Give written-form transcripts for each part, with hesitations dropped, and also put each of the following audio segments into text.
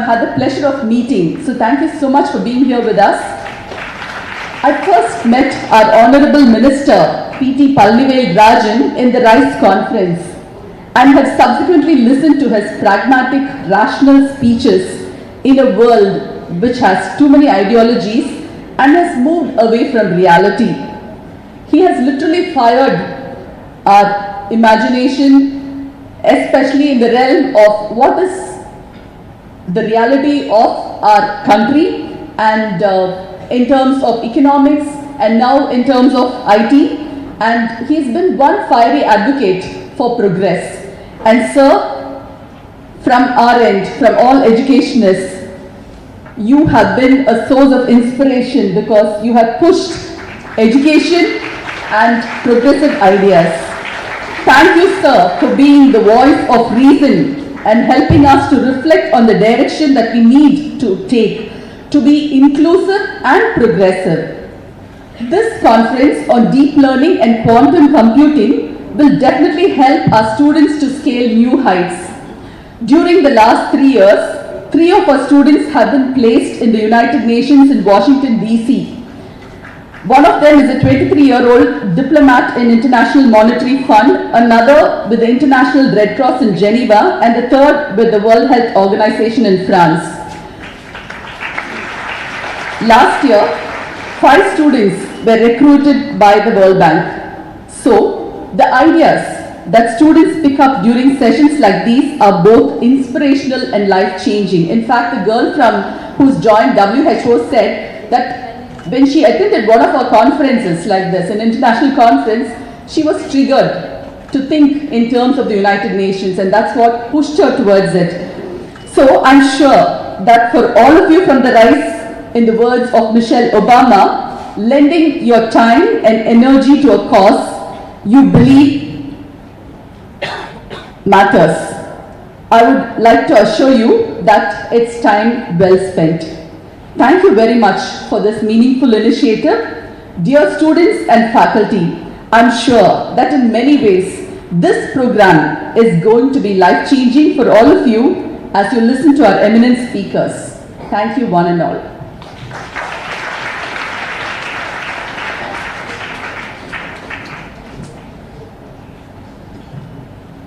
had the pleasure of meeting. So thank you so much for being here with us. I first met our Honorable Minister, P.T. Palnivel Rajan, in the RICE conference and have subsequently listened to his pragmatic, rational speeches in a world which has too many ideologies and has moved away from reality. He has literally fired our imagination, especially in the realm of what is the reality of our country and in terms of economics and now in terms of IT, and he's been one fiery advocate for progress. And sir, from our end, from all educationists, you have been a source of inspiration because you have pushed education and progressive ideas. Thank you, sir, for being the voice of reason and helping us to reflect on the direction that we need to take to be inclusive and progressive. This conference on deep learning and quantum computing will definitely help our students to scale new heights. During the last 3 years, 3 of our students have been placed in the United Nations in Washington, D.C. One of them is a 23-year-old diplomat in International Monetary Fund, another with the International Red Cross in Geneva, and the third with the World Health Organization in France. Last year, 5 students were recruited by the World Bank. So, the ideas that students pick up during sessions like these are both inspirational and life-changing. In fact, the girl who's joined WHO said that when she attended one of our conferences like this, an international conference, she was triggered to think in terms of the United Nations, and that's what pushed her towards it. So I'm sure that for all of you from the RICE, in the words of Michelle Obama, lending your time and energy to a cause you believe matters. I would like to assure you that it's time well spent. Thank you very much for this meaningful initiative. Dear students and faculty, I'm sure that in many ways, this program is going to be life-changing for all of you as you listen to our eminent speakers. Thank you one and all.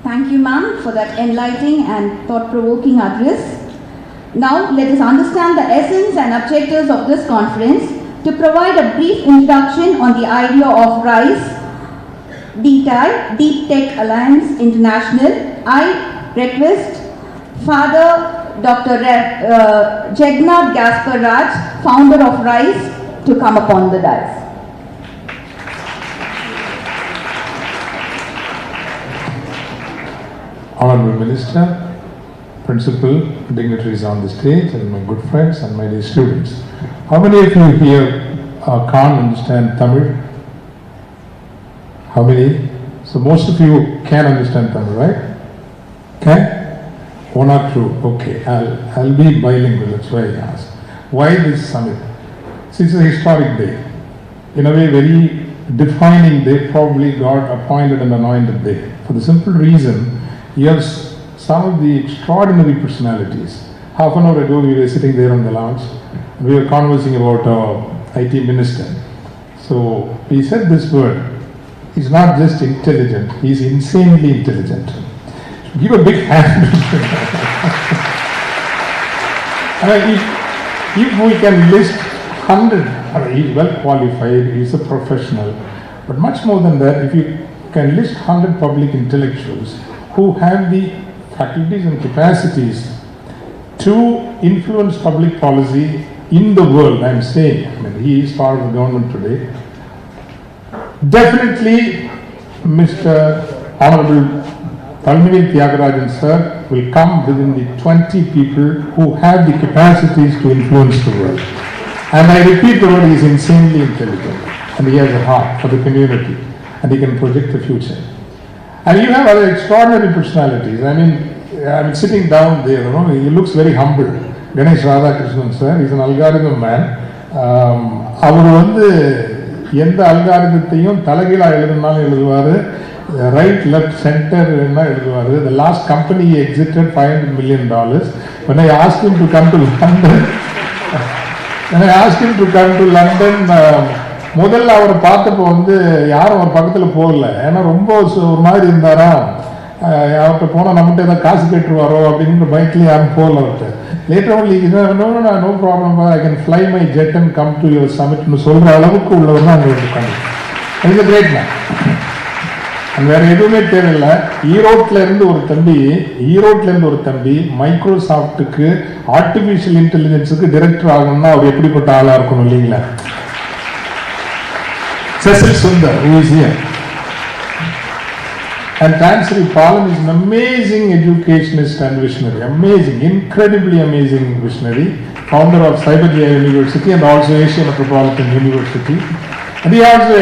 Thank you, ma'am, for that enlightening and thought-provoking address. Now, let us understand the essence and objectives of this conference. To provide a brief introduction on the idea of RICE, DTI, Deep Tech Alliance International, I request Father Dr. Jagannath Gaspar Raj, founder of RICE, to come upon the dais. Honorable Minister, Principal, dignitaries on the stage, and my good friends and my dear students. How many of you here can't understand Tamil? How many? So most of you can understand Tamil, right? Can? One or two? Okay, I'll be bilingual, that's why I asked. Why this summit? See, it's a historic day. In a way, very defining day, probably God appointed and anointed day. For the simple reason, you have some of the extraordinary personalities. Half an hour ago, we were sitting there on the lounge. We were conversing about our IT minister. So he said this word. He's not just intelligent, he's insanely intelligent. Give a big hand. If we can list 100, he's well qualified, he's a professional. But much more than that, if you can list 100 public intellectuals who have the faculties and capacities to influence public policy in the world, I'm saying, he is part of the government today. Definitely, Mr. Honorable Palnivel Thiagarajan sir will come within the 20 people who have the capacities to influence the world. And I repeat the word, he is insanely intelligent and he has a heart for the community and he can project the future. And you have other extraordinary personalities. I mean, sitting down there, he looks very humble. Ganesh Radhakrishnan sir, he's an algorithm man. அவர் வந்து எந்த அல்காரிதத்தையும் தலைகீழா எழுதுனாலும் எழுதுவாரு, right, left, center, the last company he exited $500 million. When I asked him to come to London, முதல்ல அவரை பார்த்தப்போ வந்து யாரும் அவர் பக்கத்தில் போகல. ஏன்னா ரொம்ப ஒரு மாதிரி இருந்தாரா, அவர்கிட்ட போனால் நம்மகிட்ட ஏதாவது காசு கேட்டுருவாரோ அப்படின்ற பயத்தில் யாரும் போகல அவர்கிட்ட. Later only no problem, I can fly my jet and come to your சமிட்னு சொல்கிற அளவுக்கு உள்ளவர் தான் அங்கே இருக்காங்க. It's great man. வேற எதுவுமே தேவையில்லை. ஈரோட்ல இருந்து ஒரு தம்பி மைக்ரோசாஃப்ட்டுக்கு ஆர்டிபிஷியல் இன்டெலிஜென்ஸுக்கு டைரக்டர் ஆகணும்னா அவர் எப்படிப்பட்ட ஆளா இருக்கணும் இல்லைங்களா? Cecil Sundar, who is here. And Thanthi Palan is an amazing educationist and visionary, amazing, incredibly amazing visionary, founder of Cyberjaya University and also Asia Metropolitan University. And he also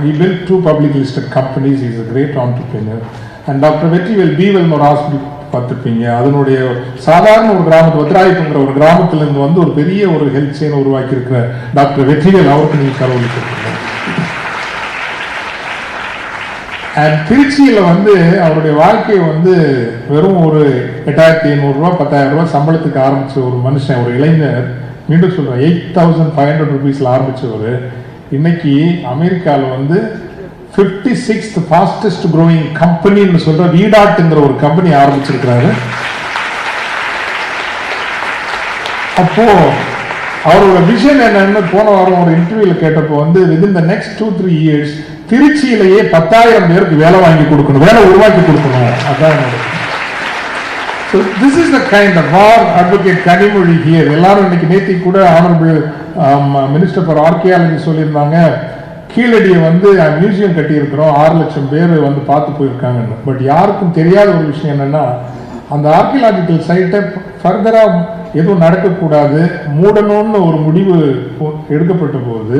he built 2 publicly listed companies. He is a great entrepreneur. And Dr. Vetrivel Beevel Hospital பார்த்துருப்பீங்க. அதனுடைய சாதாரண ஒரு கிராமத்து வத்ராயத்துங்கிற ஒரு கிராமத்திலிருந்து வந்து ஒரு பெரிய ஒரு ஹெல்த் செயின் உருவாக்கி இருக்கிற டாக்டர் வெற்றிவேல் அவருக்கு நீங்கள் கடவுள் கொடுக்கணும். அண்ட் திருச்சியில் வந்து அவருடைய வாழ்க்கையை வந்து வெறும் ஒரு 8,500 ரூபா 10,000 ரூபா சம்பளத்துக்கு ஆரம்பிச்ச ஒரு மனுஷன், ஒரு இளைஞர், மீண்டும் சொல்கிறேன் 8,500 ரூபீஸில் ஆரம்பித்தவர் இன்னைக்கு அமெரிக்காவில் வந்து 56th fastest growing கம்பெனின்னு சொல்ற வீடாட்டுங்கிற ஒரு கம்பெனி ஆரம்பிச்சிருக்கிறாரு. அப்போ அவரோட விஷன் என்னன்னு போன வாரம் ஒரு இன்டர்வியூல கேட்டப்போ வந்து within the next 2-3 years திருச்சியிலேயே 10,000 பேருக்கு வேலை வாங்கி கொடுக்கணும், வேலை உருவாக்கி கொடுக்கணும். அதான் So this is the kind of war advocate Kanimozhi here. எல்லாரும் இன்னைக்கு நேத்தி கூட ஆனரபிள் மினிஸ்டர் ஃபார் ஆர்கியாலஜி சொல்லியிருந்தாங்க, கீழடியை வந்து மியூசியம் கட்டியிருக்கிறோம், 6 லட்சம் பேர் வந்து பார்த்து போயிருக்காங்கன்னு. பட் யாருக்கும் தெரியாத ஒரு விஷயம் என்னன்னா, அந்த ஆர்கியலாஜிக்கல் சைட்டை ஃபர்தராக எதுவும் நடக்கக்கூடாது, மூடணும்னு ஒரு முடிவு எடுக்கப்பட்ட போது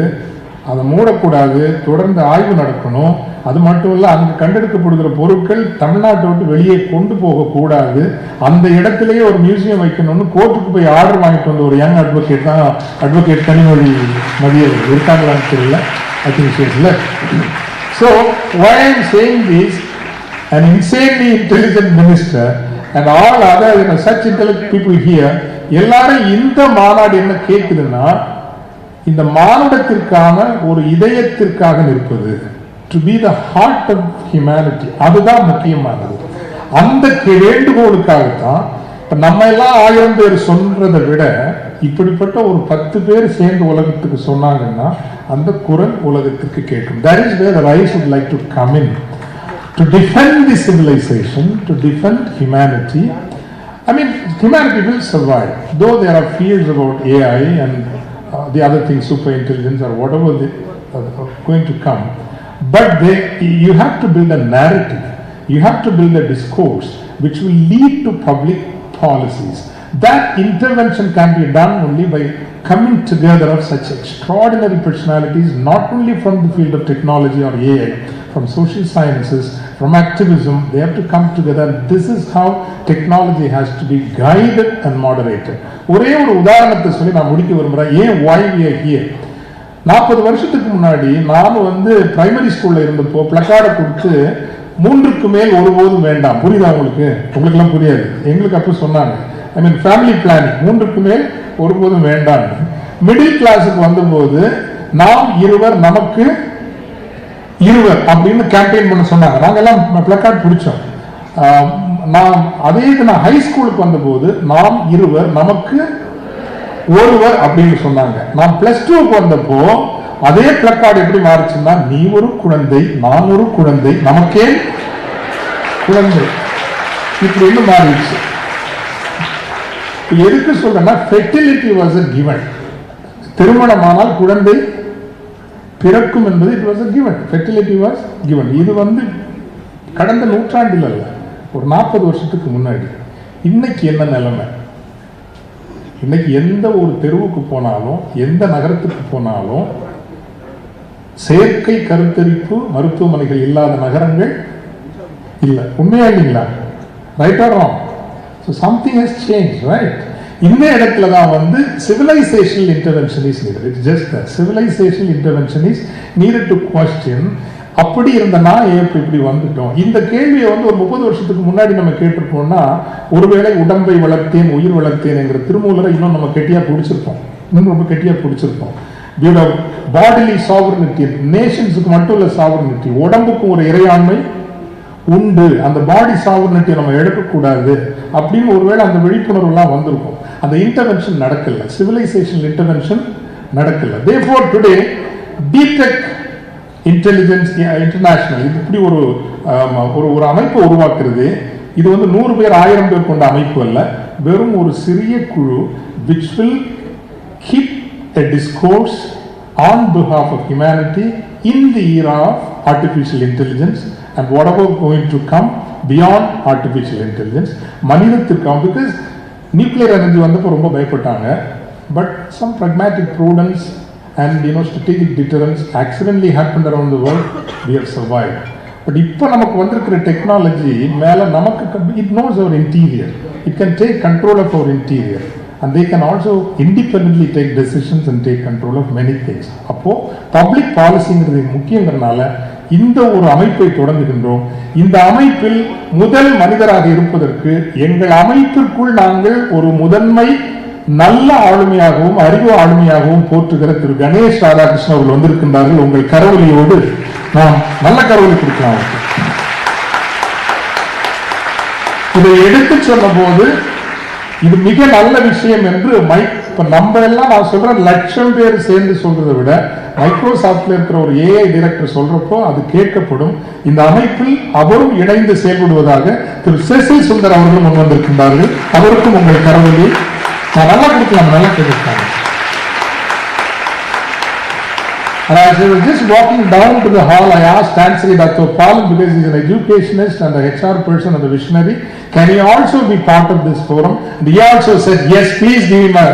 அதை மூடக்கூடாது, தொடர்ந்து ஆய்வு நடக்கணும். அது மட்டும் இல்லை, அங்கே கண்டெடுக்கப்படுகிற பொருட்கள் தமிழ்நாட்டை விட்டு வெளியே கொண்டு போகக்கூடாது, அந்த இடத்துலையே ஒரு மியூசியம் வைக்கணும்னு கோர்ட்டுக்கு போய் ஆர்டர் வாங்கிட்டு வந்த ஒரு யங் அட்வொகேட் தான் அட்வொகேட் கனிமொழி மதியம். இருக்காங்களான்னு தெரியல, I think she has left. So why I am saying this, an insanely intelligent minister and all other such intelligent people here, எல்லாரும் இந்த மாநாடு என்ன கேட்குதுன்னா, இந்த மானுடத்திற்கான ஒரு இதயத்திற்காக நிற்பது, to be the heart of humanity, அதுதான் முக்கியமானது. அந்த வேண்டுகோளுக்காகத்தான் இப்ப நம்ம எல்லாம் 1000 பேர் சொல்றதை விட இப்படிப்பட்ட ஒரு 10 பேர் சேர்ந்து உலகத்துக்கு சொன்னாங்கன்னா அந்த குரல் உலகத்துக்கு கேட்கும். That is where the rise would like to come in, to defend the civilization, to defend humanity. I mean, humanity will survive, though there are fears about AI and the other things, super intelligence or whatever they are going to come. But you have to build a narrative, you have to build a discourse which will lead to public policies. That intervention can be done only by coming together of such extraordinary personalities, not only from the field of technology or AI, from social sciences, from activism. They have to come together. This is how technology has to be guided and moderated. ஒரே ஒரு உதாரணத்தை சொல்லி நான் முடிக்க விரும்புகிறேன். ஏன் why we are here. 40 வருஷத்துக்கு முன்னாடி நான் வந்து பிரைமரி ஸ்கூல்ல இருந்தப்போ பிளக்கார்டை கொடுத்து 3க்கு மேல் ஒருபோதும் வேண்டாம். புரியுதா உங்களுக்கு? உங்களுக்கெல்லாம் புரியாது, எங்களுக்கு அப்போ சொன்னாங்க. ஐ மீன் ஃபேமிலி பிளானிங், 3க்கு மேல் ஒருபோதும் வேண்டாம். மிடில் கிளாஸுக்கு வந்தபோது நாம் இருவர் நமக்கு இருவர் அப்படின்னு கேம்பெயின் பண்ண சொன்னாங்க. நாங்கெல்லாம் பிளக்கார்ட் பிடிச்சோம். அதே இது நான் ஹை ஸ்கூலுக்கு வந்தபோது நாம் இருவர் நமக்கு ஒருவர் அப்படின்னு சொன்னாங்க. நான் +2க்கு வந்தப்போ அதே பிளக்கார்டு எப்படி மாறுச்சுன்னா, நீ ஒரு குழந்தை, நான் ஒரு குழந்தை, நமக்கே குழந்தை, இப்படின்னு மாறிடுச்சு. எதுக்கு சொல்றேன்னா, ஃபெர்டிலிட்டி வாஸ் a given. திருமணமானால் குழந்தை பிறக்கும் என்பது it was a given. Fertility was given. இது வந்து கடந்த நூற்றாண்டில் அல்ல, ஒரு 40 வருஷத்துக்கு முன்னாடி. இன்னைக்கு என்ன நிலைமை? இன்னைக்கு எந்த ஒரு தெருவுக்கு போனாலும், எந்த நகரத்துக்கு போனாலும் செயற்கை கருத்தரிப்பு மருத்துவமனைகள் இல்லாத நகரங்கள் இல்லை. உண்மையா இல்லைங்களா? Right or wrong? So something has changed, right? இந்த இடத்துல தான் வந்து civilizational intervention is needed. It's just that civilizational intervention is needed to question அப்படி இருந்த நான் இப்படி வந்துட்டோம். இந்த கேள்வியை வந்து ஒரு 30 வருஷத்துக்கு முன்னாடி நம்ம கேட்டிருப்போம்னா, ஒருவேளை உடம்பை வளர்த்தேன் உயிர் வளர்த்தேன் என்கிற திருமூலரை இன்னும் நம்ம கெட்டியா பிடிச்சிருப்போம், இன்னும் ரொம்ப கெட்டியா பிடிச்சிருப்போம். பாடிலி சாவர்னிட்டி, நேஷன்ஸுக்கு மட்டும் இல்ல சாவர்னிட்டி, உடம்புக்கும் ஒரு இறையாண்மை உண்டு, அந்த பாடி சாவர்னிட்டி நம்ம எடுக்கக்கூடாது அப்படின்னு ஒருவேளை அந்த விழிப்புணர்வுலாம் வந்திருக்கும். அந்த இன்டர்வென்ஷன் நடக்கல, சிவிலைசேஷன் இன்டர்வென்ஷன் நடக்கல. Therefore today deep-tech intelligence international இப்படி ஒரு அமைப்பை உருவாக்குறது. இது வந்து 100 பேர் 1000 பேர் கொண்ட அமைப்பு அல்ல, வெறும் ஒரு சிறிய குழு which will keep a discourse on behalf of humanity in the era of artificial intelligence and whatever going to come beyond artificial intelligence. மனிதத்திற்காக, because nuclear energy வந்தப்போ ரொம்ப பயப்பட்டாங்க, but some pragmatic prudence and strategic deterrence accidentally happened around the world. We have survived. But இப்போ நமக்கு வந்திருக்கிற technology மேல நமக்கு it knows our interior, it can take control of our interior and they can also independently take decisions and take control of many things. அப்போ public பாலிசிங்கிறது முக்கியங்கிறனால இந்த ஒரு அமைப்பை தொடங்குகின்றோம். இந்த அமைப்பில் முதல் மனிதராக இருப்பதற்கு எங்கள் அமைப்பிற்குள் நாங்கள் ஒரு முதன்மை நல்ல ஆளுமையாகவும் அறிவு ஆளுமையாகவும் போற்றுகிற திரு கணேஷ் ராதாகிருஷ்ணன் அவர்கள் வந்திருக்கின்றார்கள். உங்கள் கரவொலியோடு நாம் நல்ல கரவொலி கொடுக்கலாம். இதை எடுத்து சொன்ன போது இது மிக நல்ல விஷயம் என்று இப்ப நம்ம எல்லாம் நான் சொல்றேன் 1,00,000 பேர் சேர்ந்து சொல்றதை விட மைக்ரோசாப்ட்ல இருக்கிற ஒரு ஏஐ டைரக்டர் சொல்றப்போ அது கேட்கப்படும். இந்த அமைப்பில் அவரும் இணைந்து செயல்படுவதாக திரு செசில் சுந்தர் அவர்களும் முன் வந்திருக்கின்றார்கள். அவருக்கும் உங்கள் கரவொலி நான் நல்லா கொடுக்கலாம், நல்லா கேட்கலாம். And as I was just walking down to the hall, I asked Thanthi Dr. Paul, because he is an educationist and a HR person and a visionary, can he also be part of this forum? And he also said, yes, please give him a...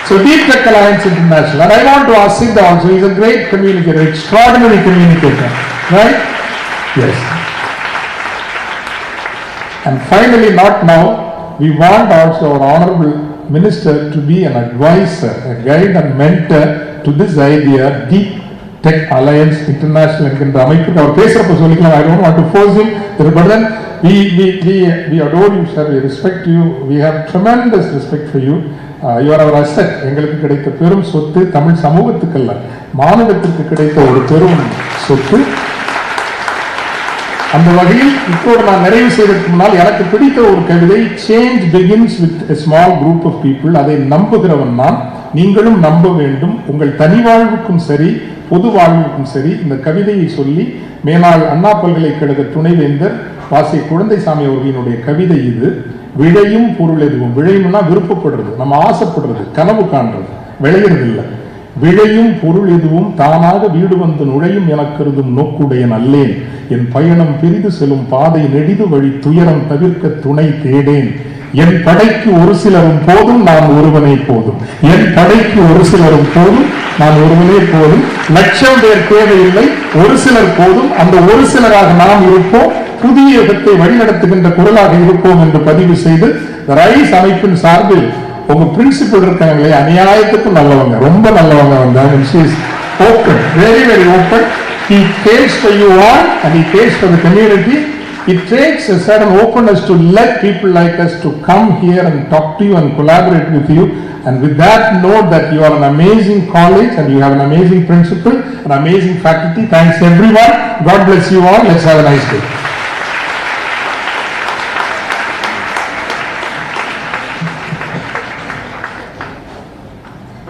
So Deep-Tech Alliance International, and I want to ask Siddha also, he is a great communicator, extraordinary communicator, right? Yes. And finally, not now, we want also our honorable minister to be an advisor, a guide and mentor to this idea, Deep Tech Alliance International என்கின்ற அமைப்புக்கு அவர் பேசுறப்ப சொல்லிக்கலாம். I don't want to force him, but then we adore you, sir, we respect you, we have tremendous respect for you. You are our asset. எங்களுக்கு கிடைத்த பெரும் சொத்து, தமிழ் சமூகத்துக்கல்ல மாநிலத்திற்கு கிடைத்த ஒரு பெரும் சொத்து. அந்த வகையில் இப்போது நான் நிறைவு செய்வதற்கு முன்னால் எனக்கு பிடித்த ஒரு கவிதை, change begins with a small group of people. அதை நம்புகிறவன் நான், நீங்களும் நம்ப வேண்டும். உங்கள் தனி வாழ்வுக்கும் சரி பொது வாழ்வுக்கும் சரி இந்த கவிதையை சொல்லி மேனாள் அண்ணா பல்கலைக்கழக துணைவேந்தர் வாசி குழந்தைசாமி அவர்களினுடைய கவிதை இது. விளையும் பொருள் எதுவும், விளையும்னா விருப்பப்படுறது, நம்ம ஆசைப்படுறது, கனவு காண்றது, விளையிறது இல்லை. விளையும் பொருள் எதுவும் தானாக வீடு வந்து நுழையும் எனக்கருதும் நோக்குடைய நல்லேன். என் பயணம் பிரிது செல்லும் பாதை நெடிது வழி துயரம் தவிர்க்க துணை தேடேன். என் படைக்கு ஒரு சிலரும் போதும் நான் ஒருவனே போதும். என் படைக்கு ஒரு சிலரும் போதும் நான் ஒருவனே போதும். 1,00,000 பேர் தேவையில்லை, ஒரு சிலர் போதும். அந்த ஒரு சிலராக நாம் இருப்போம், புதிய யுகத்தை வழிநடத்துகின்ற குரலாக இருப்போம் என்று பதிவு செய்து ரைஸ் அமைப்பின் சார்பில் உங்க பிரின்சிபல் இருக்காங்களே அநியாயத்துக்கும் நல்லவங்க, ரொம்ப நல்லவங்க வந்தாங்க. She is open, very very open. He cares for you all and he cares for the community. It takes a certain openness to let people like us to come here and talk to you and collaborate with you. And with that, note that you are an amazing college and you have an amazing principal, an amazing faculty. Thanks everyone. God bless you all. Let's have a nice day.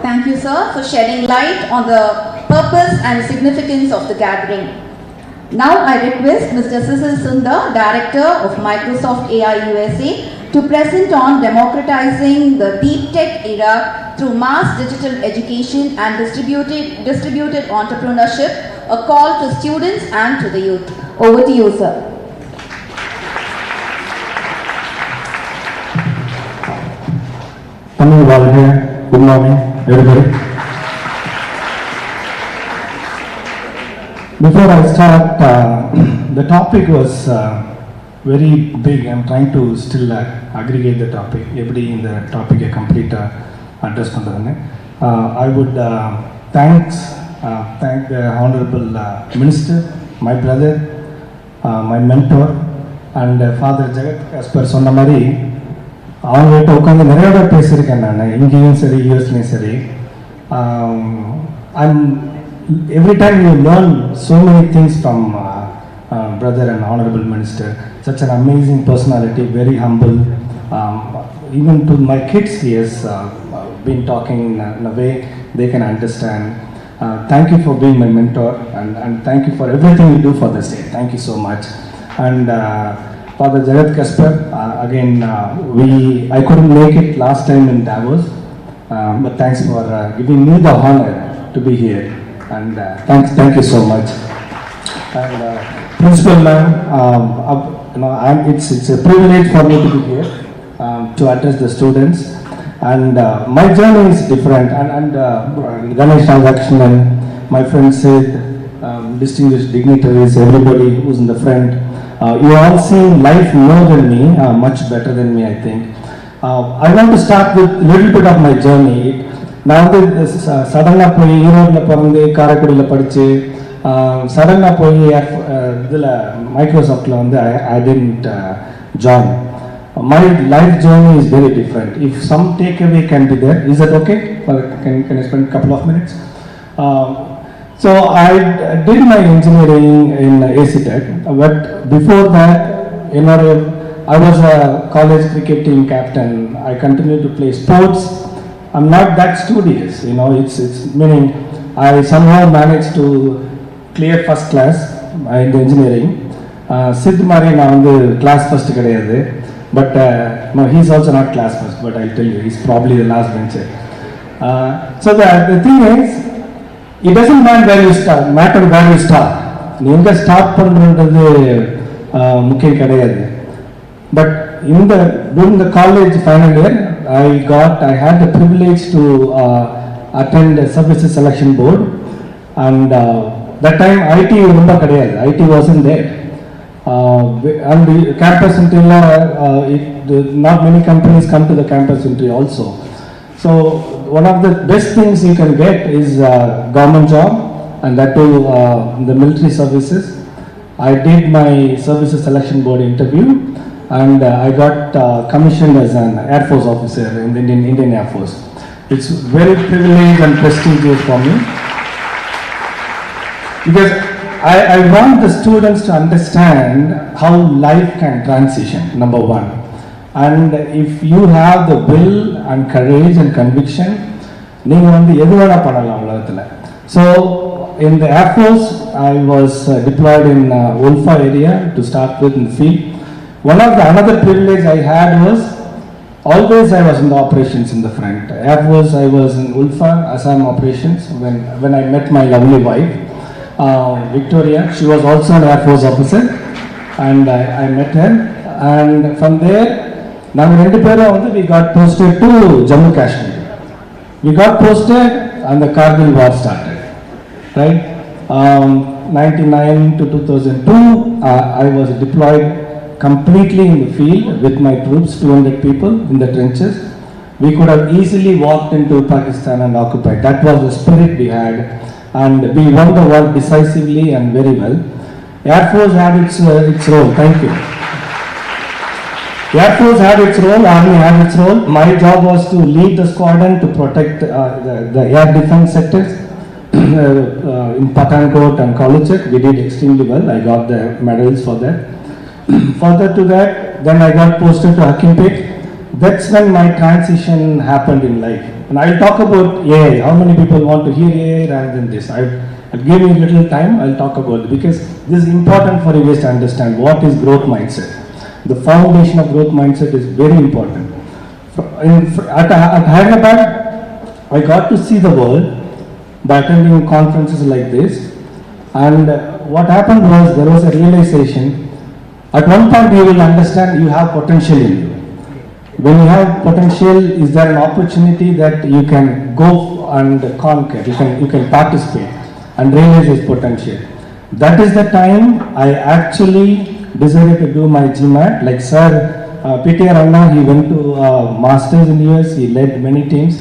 Thank you, sir, for shedding light on the purpose and significance of the gathering. Now I request Mr. Sisil Sundar, Director of Microsoft AI USA, to present on democratizing the deep tech era through mass digital education and distributed entrepreneurship, a call to students and to the youth. Over to you, sir. Good morning, everybody. Before I start, the topic was very big. I'm trying to still aggregate the topic. Everybody in the topic complete address. I would thank the Honorable Minister, my brother, my mentor, and Father Jagat. As per சொன்ன மாதிரி அவங்ககிட்ட உட்காந்து நிறைய தடவை பேசியிருக்கேன் நான், இங்கேயும் சரி யூஎஸ்லேயும் சரி. And every time you learn so many things from brother and Honorable Minister. Such an amazing personality, very humble. Even to my kids, he has been talking in a way they can understand. Thank you for being my mentor, and thank you for everything you do for the state. Thank you so much. And Father Jagat Kasper, again, I couldn't make it last time in Davos, but thanks for giving me the honor to be here. And thank you so much. And Principal Ma'am, it's a privilege for me to be here to address the students. And my journey is different. And Ganesh Ramakrishnan, my friend said, distinguished dignitaries, everybody who's in the front, you all seen life more than me, much better than me, I think. I want to start with a little bit of my journey. நான் வந்து சடனாக போய் ஈரோட்டில் பிறந்து காரைக்குடியில் படித்து சடனாக போய் இதில் மைக்ரோசாஃப்டில் வந்து I didn't join. My life journey is very different. If some takeaway can be there, is that okay? Can I spend a couple of minutes? So I did my engineering in ACTech, but before that, I was a college cricket team captain. I continued to play sports. I'm not that studious, it's meaning I somehow managed to clear first class in the engineering. Sid Mari na vandu class first kedaiyadhu, but no, he's also not class first, but I'll tell you, he's probably the last bencher. So the thing is, it doesn't matter where you start. நீ எங்க start பண்றது முக்கியம் கிடையாது. But during the college final year, I had the privilege to attend a services selection board, and that time IT ரொம்ப கிடையாது, IT wasn't there. And the campus interview, not many companies come to the campus interview also. So one of the best things you can get is government job, and that too the military services. I did my services selection board interview, and I got commissioned as an Air Force officer in the Indian Air Force. It's very privileged and prestigious for me, because I want the students to understand how life can transition, number one. And if you have the will and courage and conviction, நீங்கள் வந்து எது வேணா பண்ணலாம் உலகத்தில். So in the Air Force, I was deployed in Ulfa area to start with in the field. Another privilege I had was always I was in the operations in the front. Air Force, I was in Ulfa, Assam operations when I met my lovely wife, Victoria. She was also an Air Force officer, and I met her. And from there, we got posted to Jammu Kashmir. We got posted and the Kargil war started, right? 99 to 2002, I was deployed completely in the field with my troops, 200 people in the trenches. We could have easily walked into Pakistan and occupied. That was the spirit we had, and we won the war decisively and very well. Air Force had its role. Thank you. Air Force had its role, Army had its role. My job was to lead the squadron to protect the air defense sectors in Pathankot and Kolchak. We did extremely well. I got the medals for that. Further to that, then I got posted to Hakimpet. That's when my transition happened in life. And I'll talk about AI. How many people want to hear AI rather than this? I'll give you a little time. I'll talk about it, because this is important for you guys to understand what is growth mindset. The foundation of growth mindset is very important. At Hyderabad, I got to see the world by attending conferences like this. And what happened was, there was a realization. At one point you will understand you have potential in you. When you have potential, is there an opportunity that you can go and conquer, you can participate and realize this potential. That is the time I actually decided to do my GMAT. Like P.T. Ranna, he went to masters in US, he led many teams.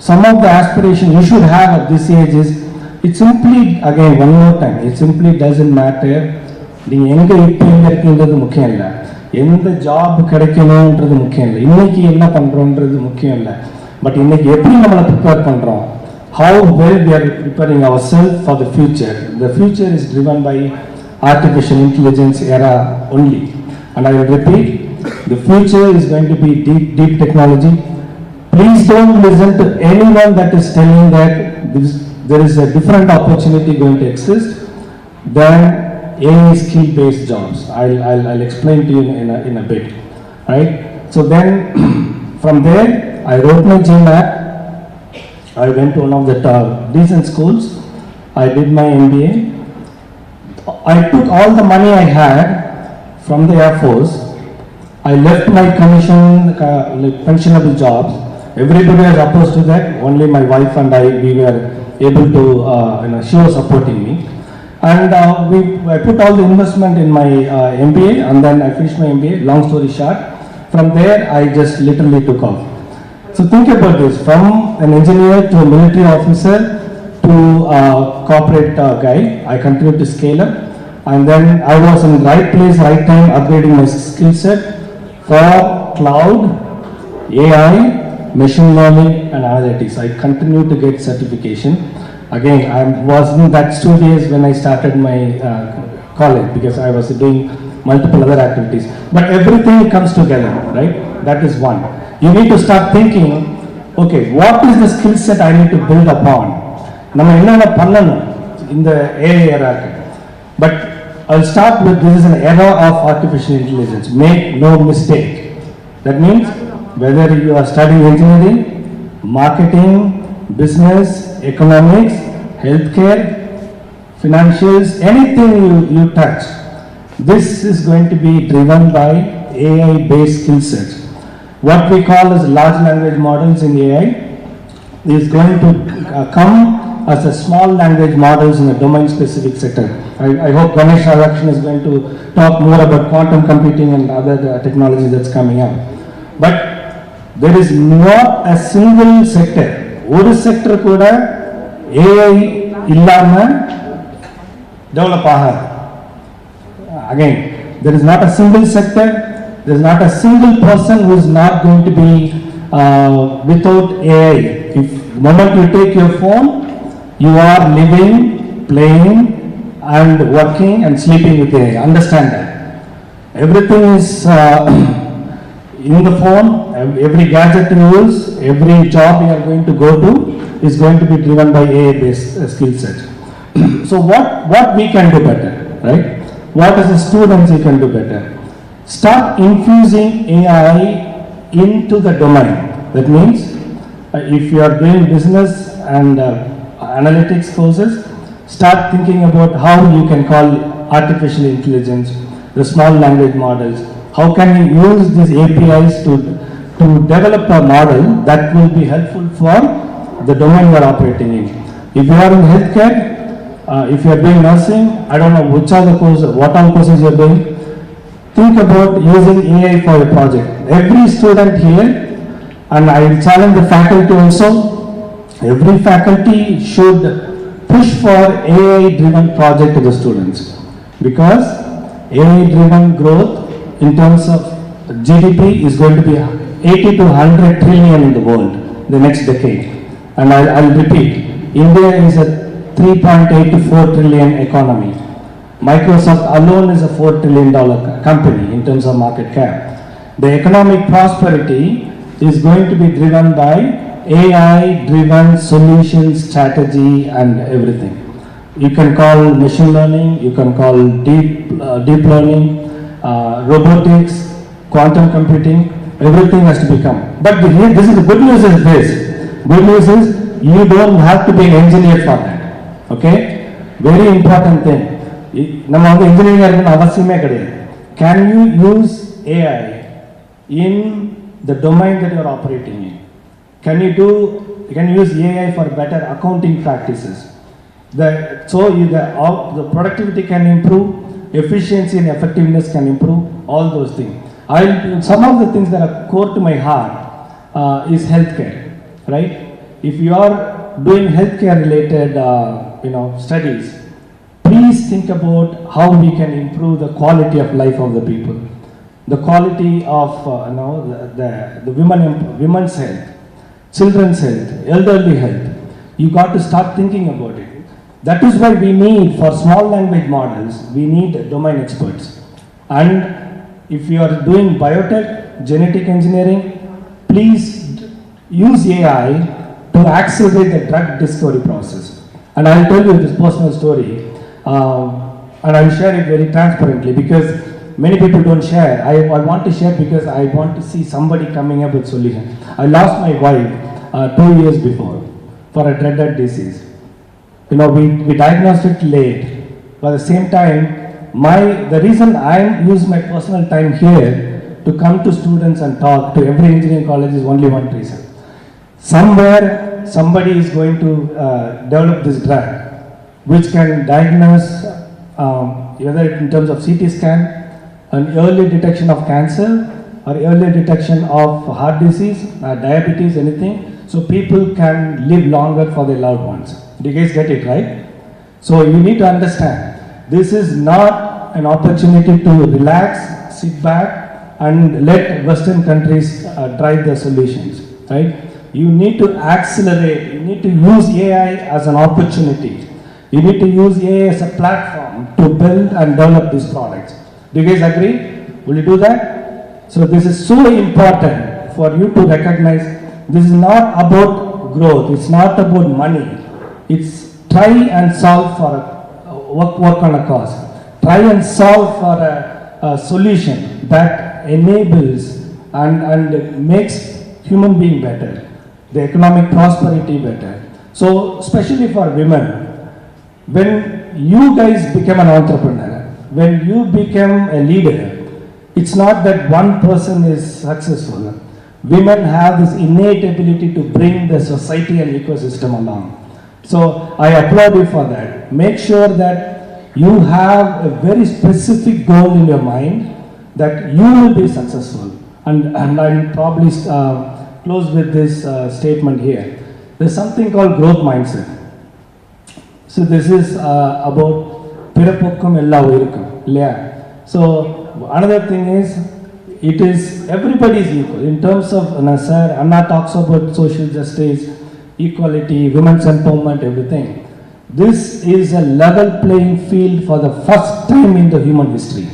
some of the aspiration you should have at this age is, it simply, again, one more time, it simply doesn't matter. நீங்க எங்க இப்போ எங்க இருக்குன்றது முக்கியம் இல்லை, எந்த job கிடைக்கணும்ன்றது முக்கியம் இல்லை, இன்னைக்கு என்ன பண்றோம்ன்றது முக்கியம் இல்லை, பட் இன்னைக்கு எப்படி நம்மளை ப்ரிப்பேர் பண்றோம், how well we are preparing ourselves for the future. The future is driven by artificial intelligence era only, and I will repeat, the future is going to be deep technology. Please don't listen to anyone that is telling that there is a different opportunity going to exist than AI skill-based jobs. I'll explain to you in a bit, right? So then, from there, I wrote my GMAT. I went to one of the decent schools. I did my MBA. I took all the money I had from the Air Force. I left my pensionable jobs. Everybody was opposed to that. Only my wife and I, we were able to, she was supporting me. And I put all the investment in my MBA, and then I finished my MBA. Long story short, from there I just literally took off. So think about this: from an engineer to a military officer to a corporate guy, I continued to scale up, and then I was in the right place, right time, upgrading my skill set for cloud, AI, machine learning, and analytics. I continued to get certification. Again, I was in that studios when I started my college, because I was doing multiple other activities. But everything comes together, right? That is one. You need to start thinking, okay, what is the skill set I need to build upon? Nama enna pannanum in the AI era. But I'll start with, this is an era of artificial intelligence. Make no mistake. That means whether you are studying engineering, marketing, business, economics, healthcare, financials, anything you touch, this is going to be driven by AI-based skill sets. What we call as large language models in AI is going to come as a small language models in a domain-specific sector. I hope Ganesh Radhakrishnan is going to talk more about quantum computing and other technology that's coming up. But there is not a single sector, ஒரு sector கூட AI இல்லாம develop ஆகாது. Again, there is not a single sector, there is not a single person who is not going to be without AI. If the moment you take your phone, you are living, playing, and working and sleeping with AI. Understand that. Everything is in the phone, every gadget you use, every job you are going to go to is going to be driven by AI-based skill set. So what we can do better, right? What as a students you can do better? Start infusing AI into the domain. That means if you are doing business and analytics courses, start thinking about how you can call artificial intelligence, the small language models. How can you use these APIs to develop a model that will be helpful for the domain you are operating in? If you are in healthcare, if you are doing nursing, I don't know which are the courses, what all courses you are doing, think about using AI for your project. Every student here, and I will challenge the faculty also, every faculty should push for AI-driven project to the students, because AI-driven growth in terms of GDP is going to be 80 to 100 trillion in the world the next decade. And I'll repeat, India is a 3.8 to 4 trillion economy. Microsoft alone is a $4 trillion company in terms of market cap. The economic prosperity is going to be driven by AI-driven solutions, strategy, and everything. You can call machine learning, you can call deep learning, robotics, quantum computing, everything has to become. But this is the good news is this. Good news is you don't have to be an engineer for that. Okay? Very important thing. நம்ம வந்து engineering இருக்கணும் அவசியமே கிடையாது. Can you use AI in the domain that you are operating in? Can you use AI for better accounting practices? The productivity can improve, efficiency and effectiveness can improve, all those things. Some of the things that are core to my heart is healthcare, right? if you are doing healthcare related, studies, please think about how we can improve the quality of life of the people, the quality of the women's health, children's health, elderly health. You got to start thinking about it. That is why we need, for small language models, we need domain experts. And if you are doing biotech, genetic engineering, please use AI to accelerate the drug discovery process. And I'll tell you this personal story, and I'll share it very transparently because many people don't share. I want to share because I want to see somebody coming up with solution. I lost my wife 2 years before for a dreaded disease. We diagnosed it late. But at the same time, the reason I use my personal time here to come to students and talk to every engineering college is only one reason. Somewhere, somebody is going to develop this drug, which can diagnose, whether in terms of CT scan, an early detection of cancer, or early detection of heart disease, diabetes, anything, so people can live longer for their loved ones. Do you guys get it, right? So you need to understand, this is not an opportunity to relax, sit back, and let Western countries drive the solutions, right? You need to accelerate, you need to use AI as an opportunity. You need to use AI as a platform to build and develop these products. Do you guys agree? Will you do that? So this is so important for you to recognize, this is not about growth, it's not about money. It's try and solve for work on a cause. Try and solve for a solution that enables and makes human being better, the economic prosperity better. So especially for women, when you guys become an entrepreneur, when you become a leader, it's not that one person is successful. Women have this innate ability to bring the society and ecosystem along. So I applaud you for that. Make sure that you have a very specific goal in your mind that you will be successful. And I'll probably close with this statement here. There's something called growth mindset. So this is about pirapokkum ella uirukkum. So another thing is, it is everybody is equal in terms of sir, Anna talks about social justice, equality, women's empowerment, everything. This is a level playing field for the first time in the human history.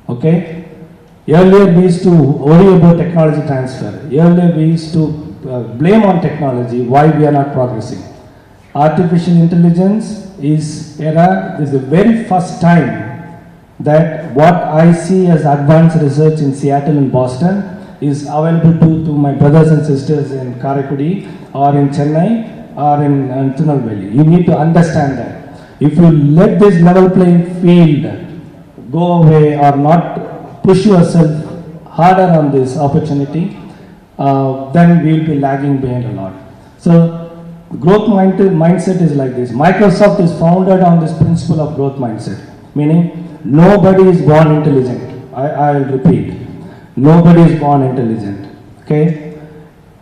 Okay? Earlier we used to worry about technology transfer. Earlier we used to blame on technology why we are not progressing. Artificial intelligence is the very first time that what I see as advanced research in Seattle and Boston is available to my brothers and sisters in Karaikudi or in Chennai or in Tirunelveli. You need to understand that. If you let this level playing field go away or not push yourself harder on this opportunity, then we will be lagging behind a lot. So growth mindset is like this. Microsoft is founded on this principle of growth mindset, meaning nobody is born intelligent. I'll repeat. Nobody is born intelligent. Okay?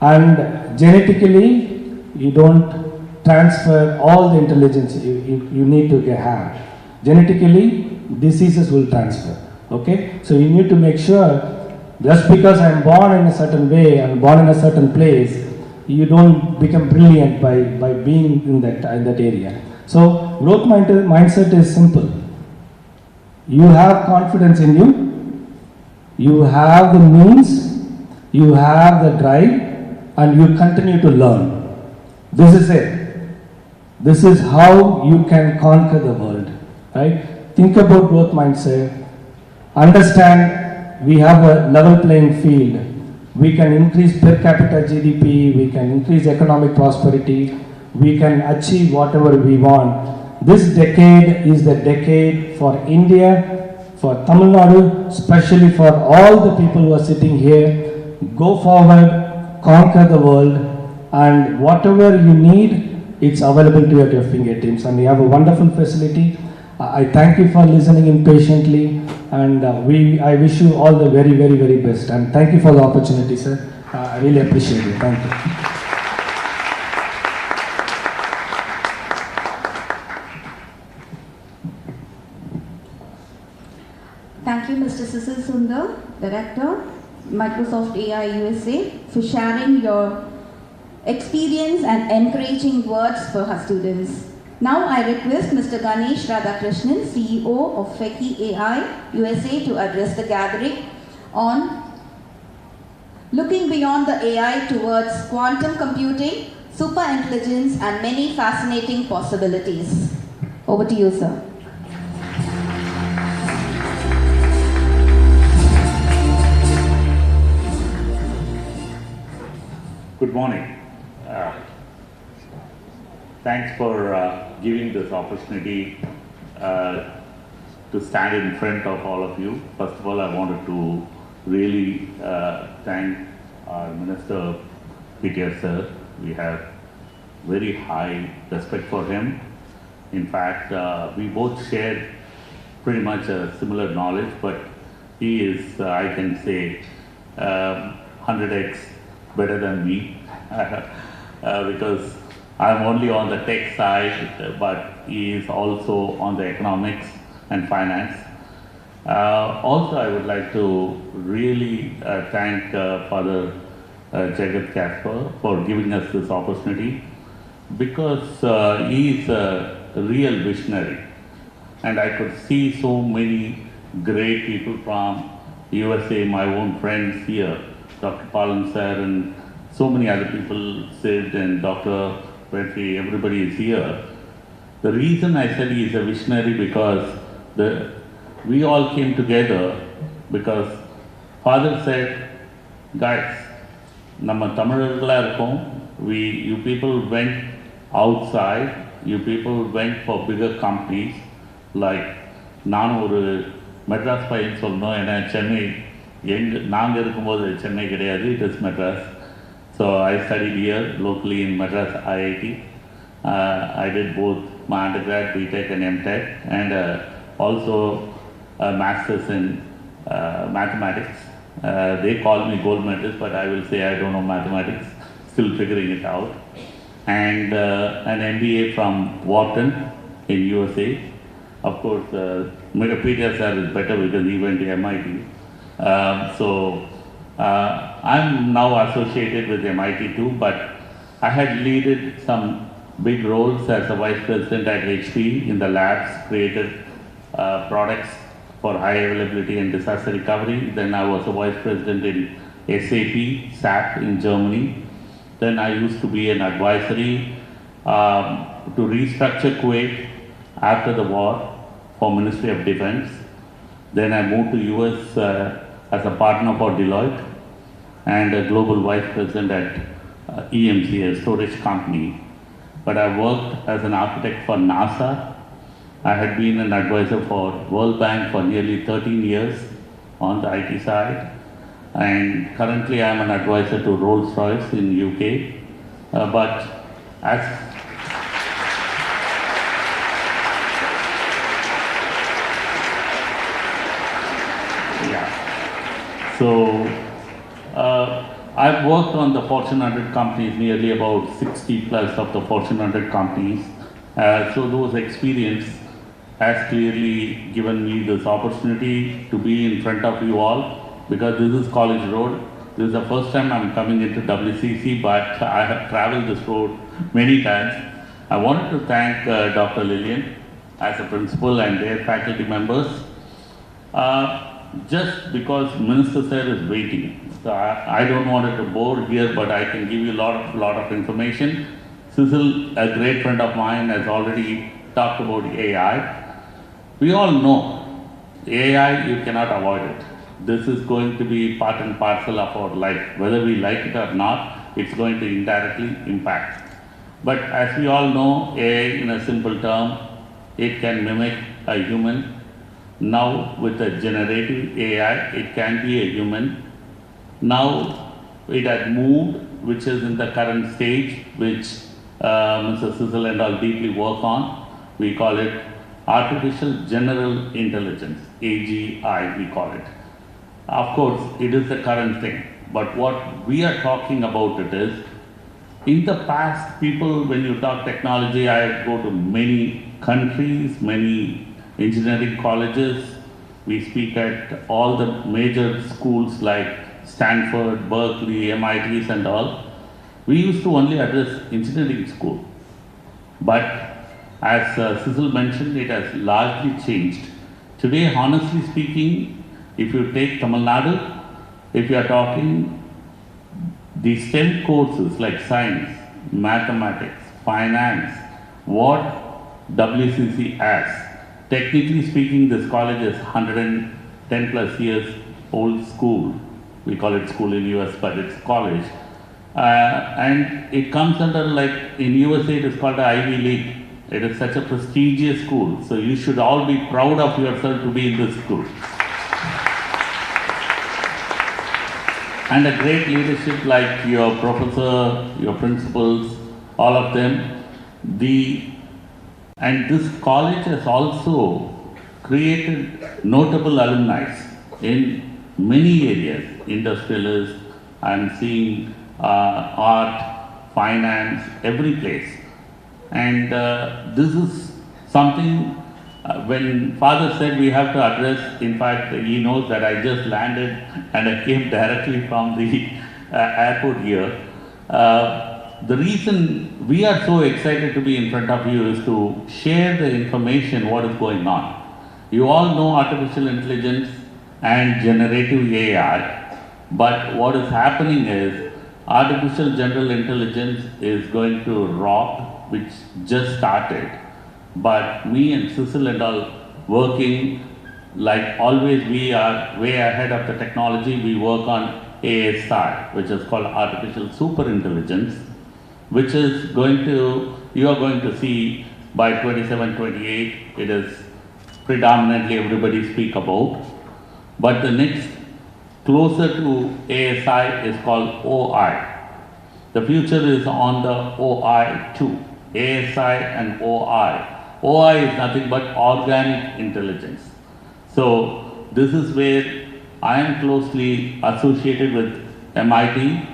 And genetically, you don't transfer all the intelligence you need to have. Genetically, diseases will transfer. Okay? So you need to make sure, just because I'm born in a certain way and born in a certain place, you don't become brilliant by being in that area. So growth mindset is simple. You have confidence in you, you have the means, you have the drive, and you continue to learn. This is it. This is how you can conquer the world, right? Think about growth mindset. Understand we have a level playing field. We can increase per capita GDP, we can increase economic prosperity, we can achieve whatever we want. This decade is the decade for India, for Tamil Nadu, especially for all the people who are sitting here. Go forward, conquer the world, and whatever you need, it's available to you at your fingertips. And we have a wonderful facility. I thank you for listening in patiently, and I wish you all the very, very, very best. And thank you for the opportunity, sir. I really appreciate it. Thank you. Director, Microsoft AI USA, for sharing your experience and encouraging words for her students. Now I request Mr. Ganesh Radhakrishnan, CEO of FECI AI USA, to address the gathering on looking beyond the AI towards quantum computing, super intelligence, and many fascinating possibilities. Over to you, sir. Good morning. Thanks for giving this opportunity to stand in front of all of you. First of all, I wanted to really thank our Minister PTR sir. We have very high respect for him. In fact, we both share pretty much a similar knowledge, but he is, I can say, 100x better than me because I'm only on the tech side, but he is also on the economics and finance. Also, I would like to really thank Father Jagat Kasper for giving us this opportunity, because he is a real visionary, and I could see so many great people from USA, my own friends here, Dr. Palan sir and so many other people, Sid and Dr. Petri, everybody is here. The reason I said he is a visionary because we all came together because Father said, guys, நம்ம தமிழர்களா இருக்கோம், you people went outside, you people went for bigger companies, like நானும் ஒரு மெட்ராஸ் பையன் சொல்லணும், ஏன்னா சென்னை நாங்கள் இருக்கும்போது சென்னை கிடையாது, it is Madras. So I studied here locally in Madras IIT. I did both my undergrad, BTech and MTech, and also a master's in mathematics. They call me gold medalist, but I will say I don't know mathematics, still figuring it out. And an MBA from Wharton in USA. Of course, Peter sir is better because he went to MIT. I'm now associated with MIT too, but I had led some big roles as a vice president at HP in the labs, created products for high availability and disaster recovery. Then I was a vice president in SAP in Germany. Then I used to be an advisory to restructure Kuwait after the war for Ministry of Defense. Then I moved to US as a partner for Deloitte and a global vice president at EMC, a storage company. But I worked as an architect for NASA. I had been an advisor for World Bank for nearly 13 years on the IT side. And currently I am an advisor to Rolls-Royce in UK. But as So, I've worked on the Fortune 100 companies, nearly about 60 plus of the Fortune 100 companies. So those experience has clearly given me this opportunity to be in front of you all, because this is College Road. This is the first time I'm coming into WCC, but I have traveled this road many times. I wanted to thank Dr. Lillian as a principal and their faculty members. Just because Minister sir is waiting, so I don't want to bore here, but I can give you a lot of information. Cecil, a great friend of mine, has already talked about AI. We all know AI, you cannot avoid it. This is going to be part and parcel of our life. Whether we like it or not, it's going to indirectly impact. But as we all know, AI, in a simple term, it can mimic a human. Now with a generative AI, it can be a human. Now it had moved, which is in the current stage, which Mr. Cecil and all deeply work on. We call it Artificial General Intelligence, AGI we call it. Of course, it is the current thing, but what we are talking about it is, in the past, people, when you talk technology, I go to many countries, many engineering colleges, we speak at all the major schools like Stanford, Berkeley, MITs and all, we used to only address engineering school. But as Cecil mentioned, it has largely changed. Today, honestly speaking, if you take Tamil Nadu, if you are talking the STEM courses like science, mathematics, finance, what WCC has, technically speaking, this college is 110 plus years old school. We call it school in US, but it's college. And it comes under, like in USA, it is called the Ivy League. It is such a prestigious school. So you should all be proud of yourself to be in this school. And a great leadership like your professor, your principals, all of them. And this college has also created notable alumni in many areas. Industrialists, I'm seeing art, finance, every place. And this is something when father said we have to address, in fact, he knows that I just landed and I came directly from the airport here. The reason we are so excited to be in front of you is to share the information, what is going on. You all know artificial intelligence and generative AI, but what is happening is artificial general intelligence is going to rock, which just started. But me and Cecil and all working, like always we are way ahead of the technology. We work on ASI, which is called artificial superintelligence, which is going to, you are going to see by 27, 28, it is predominantly everybody speak about. But the next closer to ASI is called OI. The future is on the OI too, ASI and OI. OI is nothing but organic intelligence. So this is where I am closely associated with MIT,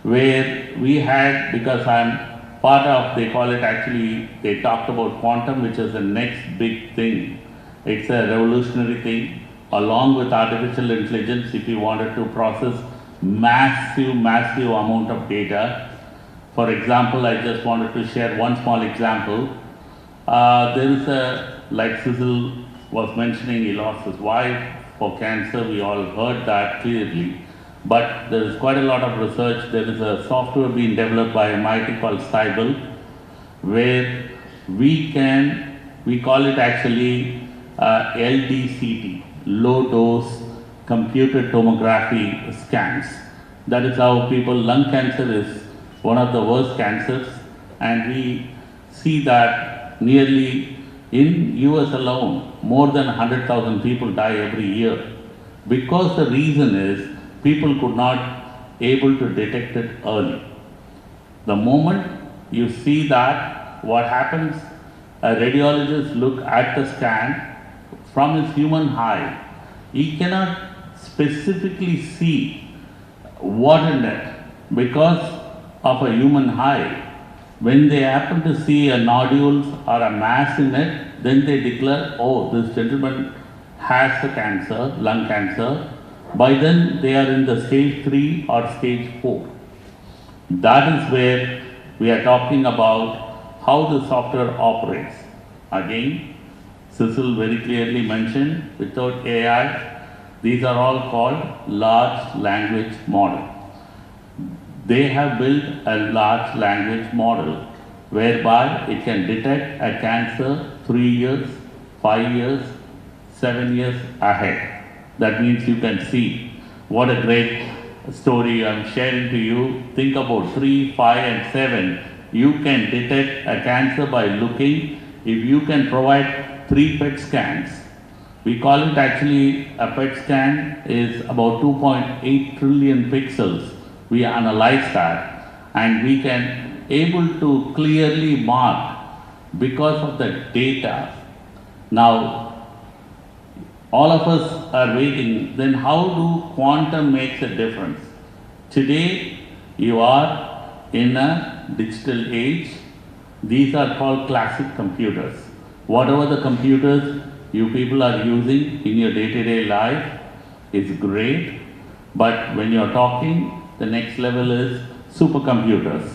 where we had, because I'm part of, they call it actually, they talked about quantum, which is the next big thing. It's a revolutionary thing. Along with artificial intelligence, if you wanted to process massive amount of data. For example, I just wanted to share one small example. There is like Cecil was mentioning, he lost his wife for cancer. We all heard that clearly. But there is quite a lot of research. There is a software being developed by MIT called Cybele, where we call it actually LDCT, low dose computed tomography scans. That is how people, lung cancer is one of the worst cancers, and we see that nearly in US alone, more than 100,000 people die every year, because the reason is people could not able to detect it early. The moment you see that, what happens, a radiologist look at the scan from his human eye, he cannot specifically see what in it because of a human eye. When they happen to see a nodules or a mass in it, then they declare, oh, this gentleman has a cancer, lung cancer. By then they are in the stage 3 or stage 4. That is where we are talking about how the software operates. Again, Cecil very clearly mentioned, without AI, these are all called large language model. They have built a large language model whereby it can detect a cancer 3 years, 5 years, 7 years ahead. That means you can see what a great story I'm sharing to you. Think about 3, 5 and 7. You can detect a cancer by looking. If you can provide 3 PET scans, we call it actually a PET scan is about 2.8 trillion pixels. We analyze that and we can able to clearly mark because of the data. Now, all of us are waiting, then how do quantum makes a difference? Today, you are in a digital age. These are called classic computers. Whatever the computers you people are using in your day-to-day life is great, but when you're talking, the next level is supercomputers.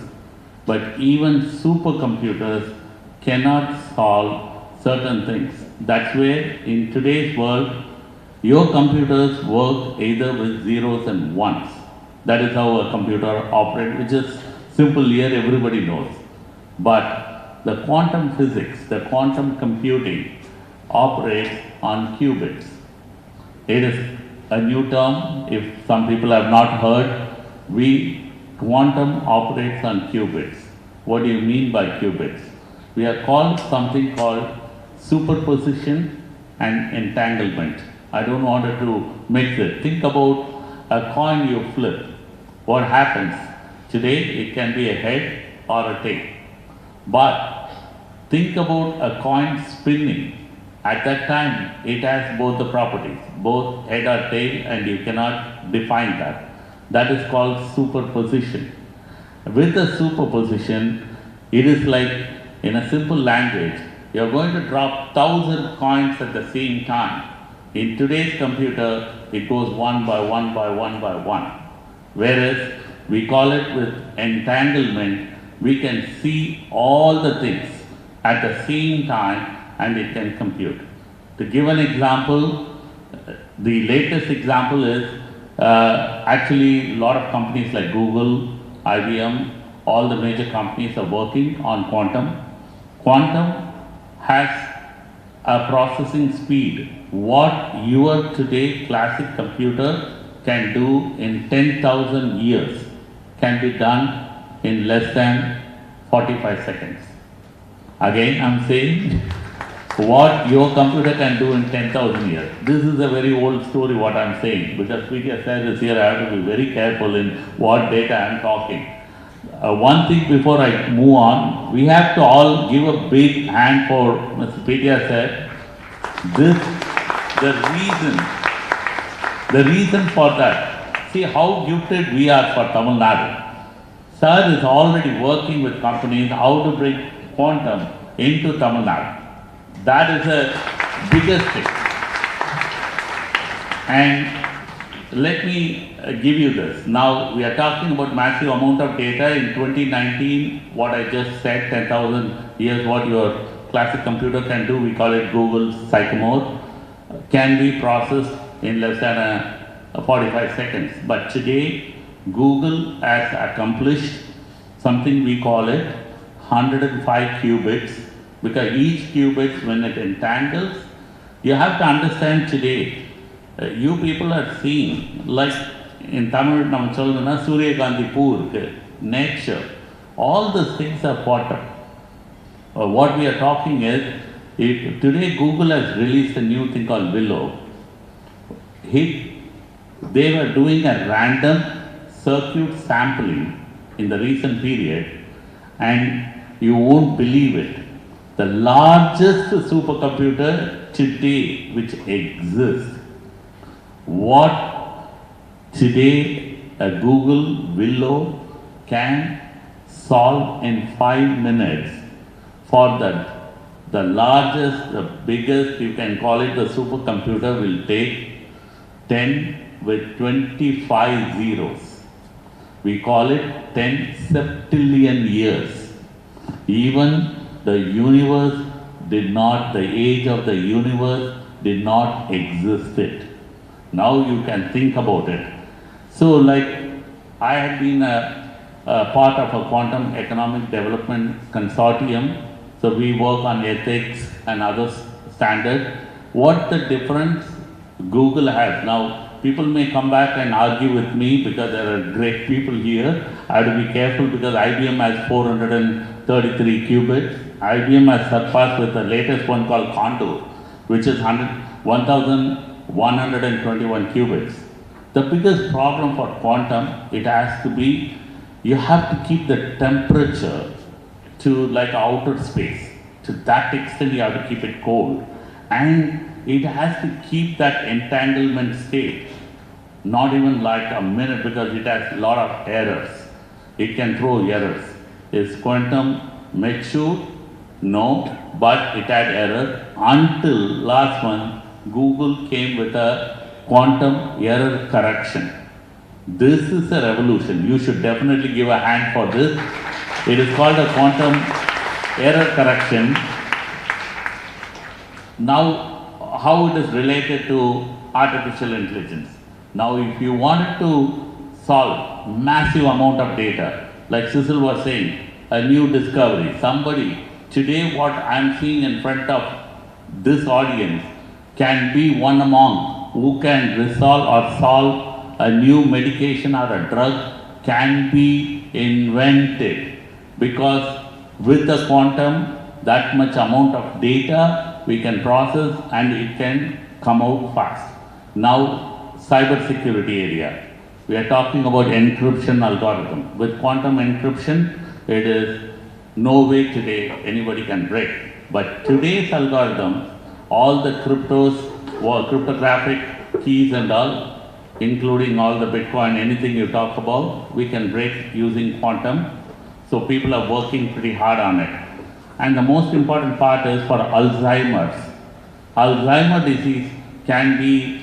But even supercomputers cannot solve certain things. That's where in today's world, your computers work either with zeros and ones. That is how a computer operates, which is simple here, everybody knows. But the quantum physics, the quantum computing operates on qubits. It is a new term, if some people have not heard. Quantum operates on qubits. What do you mean by qubits? We are called something called superposition and entanglement. I don't want to mix it. Think about a coin you flip. What happens? Today it can be a head or a tail. But think about a coin spinning. At that time, it has both the properties, both head or tail, and you cannot define that. That is called superposition. With the superposition, it is like, in a simple language, you are going to drop 1,000 coins at the same time. In today's computer, it goes one by one by one by one. Whereas we call it with entanglement, we can see all the things at the same time and it can compute. To give an example, the latest example is actually a lot of companies like Google, IBM, all the major companies are working on quantum. Quantum has a processing speed. What your today classic computer can do in 10,000 years can be done in less than 45 seconds. Again, I'm saying what your computer can do in 10,000 years. This is a very old story what I'm saying, because speaker said this here, I have to be very careful in what data I'm talking. One thing before I move on, we have to all give a big hand for Mr. Petia said. The reason for that, see how gifted we are for Tamil Nadu. Sir is already working with companies how to bring quantum into Tamil Nadu. That is the biggest thing. And let me give you this. Now we are talking about massive amount of data in 2019. What I just said, 10,000 years, what your classic computer can do, we call it Google's Sycamore, can be processed in less than 45 seconds. But today, Google has accomplished something we call it 105 qubits, because each qubit, when it entangles, you have to understand today, you people are seeing, like in Tamil, நம்ம சொல்றோம்னா சூரியகாந்தி பூ இருக்கு, nature, all these things are water. What we are talking is, today Google has released a new thing called Willow. They were doing a random circuit sampling in the recent period, and you won't believe it. The largest supercomputer today which exists, what today a Google Willow can solve in 5 minutes, for the largest, the biggest, you can call it the supercomputer, will take 10 with 25 zeros. We call it 10 septillion years. Even the universe did not, the age of the universe did not exist it. Now you can think about it. So like, I had been a part of a quantum economic development consortium. So we work on ethics and other standards. What the difference Google has. Now, people may come back and argue with me because there are great people here. I have to be careful because IBM has 433 qubits. IBM has surpassed with the latest one called Condor, which is 1,121 qubits. The biggest problem for quantum, it has to be, you have to keep the temperature to like outer space. To that extent, you have to keep it cold. And it has to keep that entanglement state. Not even like a minute, because it has a lot of errors. It can throw errors. Is quantum mature? No, but it had error until last month Google came with a quantum error correction. This is a revolution. You should definitely give a hand for this. It is called a quantum error correction. Now, how it is related to artificial intelligence. Now, if you wanted to solve massive amount of data, like Cecil was saying, a new discovery, somebody, today what I am seeing in front of this audience can be one among who can resolve or solve a new medication or a drug can be invented, because with the quantum, that much amount of data we can process and it can come out fast. Now, cyber security area. We are talking about encryption algorithm. With quantum encryption, it is no way today anybody can break. But today's algorithm, all the cryptographic keys and all, including all the Bitcoin, anything you talk about, we can break using quantum. So people are working pretty hard on it. And the most important part is for Alzheimer's. Alzheimer's disease can be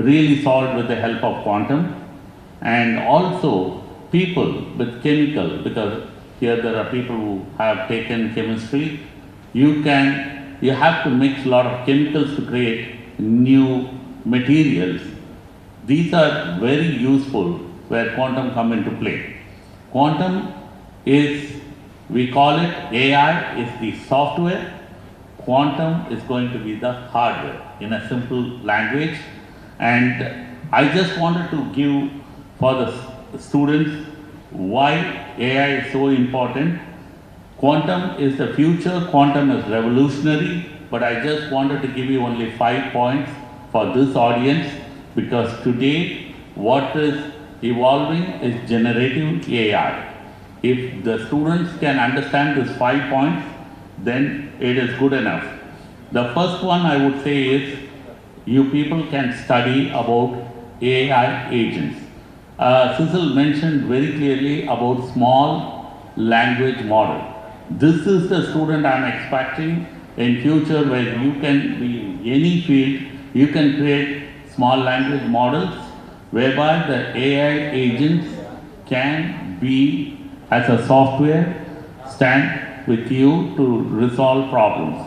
really solved with the help of quantum. And also people with chemical, because here there are people who have taken chemistry, you have to mix a lot of chemicals to create new materials. These are very useful where quantum come into play. Quantum is, we call it AI is the software, quantum is going to be the hardware in a simple language. And I just wanted to give for the students why AI is so important. Quantum is the future, quantum is revolutionary, but I just wanted to give you only 5 points for this audience, because today what is evolving is generative AI. If the students can understand these 5 points, then it is good enough. The first one I would say is, you people can study about AI agents. Cecil mentioned very clearly about small language model. This is the student I am expecting in future, where you can be in any field, you can create small language models whereby the AI agents can be as a software stand with you to resolve problems.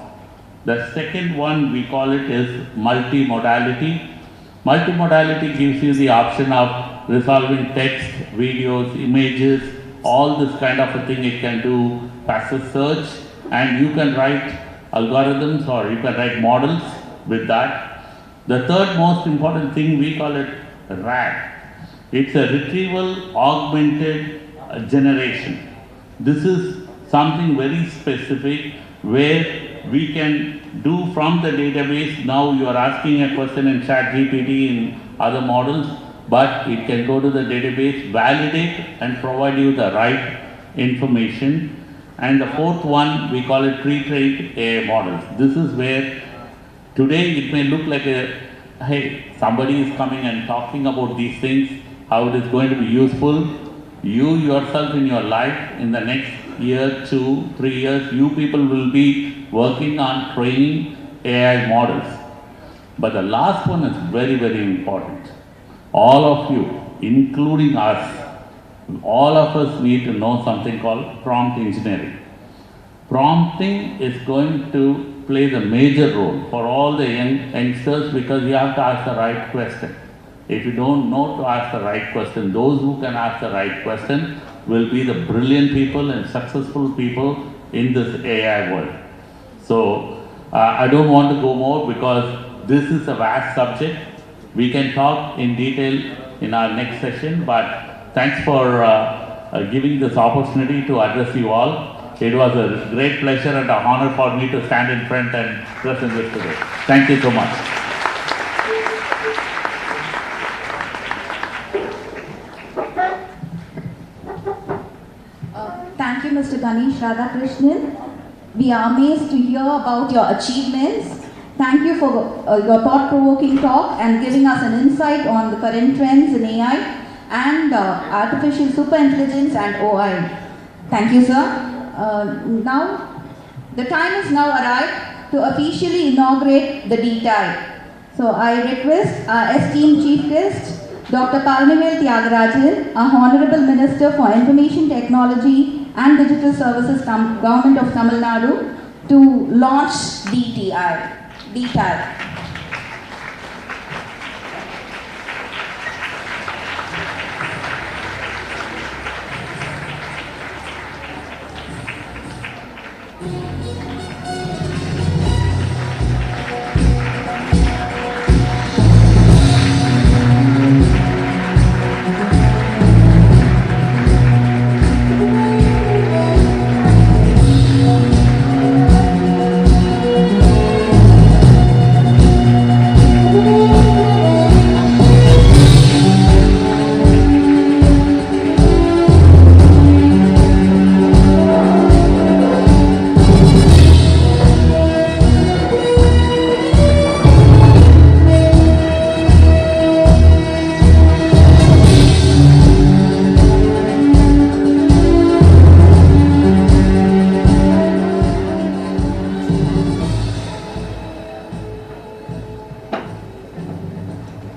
The second one we call it is multimodality. Multimodality gives you the option of resolving text, videos, images, all this kind of a thing it can do, passive search, and you can write algorithms or you can write models with that. The third most important thing, we call it RAG. It's a retrieval augmented generation. This is something very specific where we can do from the database. Now you are asking a question in ChatGPT in other models, but it can go to the database, validate and provide you the right information. And the fourth one, we call it pre-trained AI models. This is where today it may look like hey, somebody is coming and talking about these things, how it is going to be useful. You yourself in your life, in the next year, 2, 3 years, you people will be working on training AI models. But the last one is very, very important. All of you, including us, all of us need to know something called prompt engineering. Prompting is going to play the major role for all the youngsters, because you have to ask the right question. If you don't know to ask the right question, those who can ask the right question will be the brilliant people and successful people in this AI world. So I don't want to go more, because this is a vast subject. We can talk in detail in our next session, but thanks for giving this opportunity to address you all. It was a great pleasure and an honor for me to stand in front and present this today. Thank you so much. Thank you, Mr. Ganesh Radhakrishnan. We are amazed to hear about your achievements. Thank you for your thought-provoking talk and giving us an insight on the current trends in AI and artificial superintelligence and OI. Thank you, sir. Now, The time is now arrived to officially inaugurate the D-type. So I request our esteemed Chief Guest, Dr. Palnivel Thiagarajan, our Honorable Minister for Information Technology and Digital Services, Government of Tamil Nadu, to launch D-type.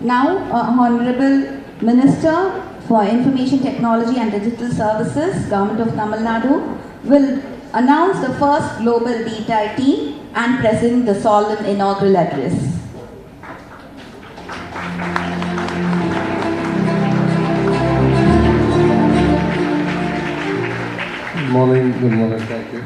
Now, Honorable Minister for Information Technology and Digital Services, Government of Tamil Nadu, will announce the first global D-type team and present the solemn inaugural address. Good morning, thank you.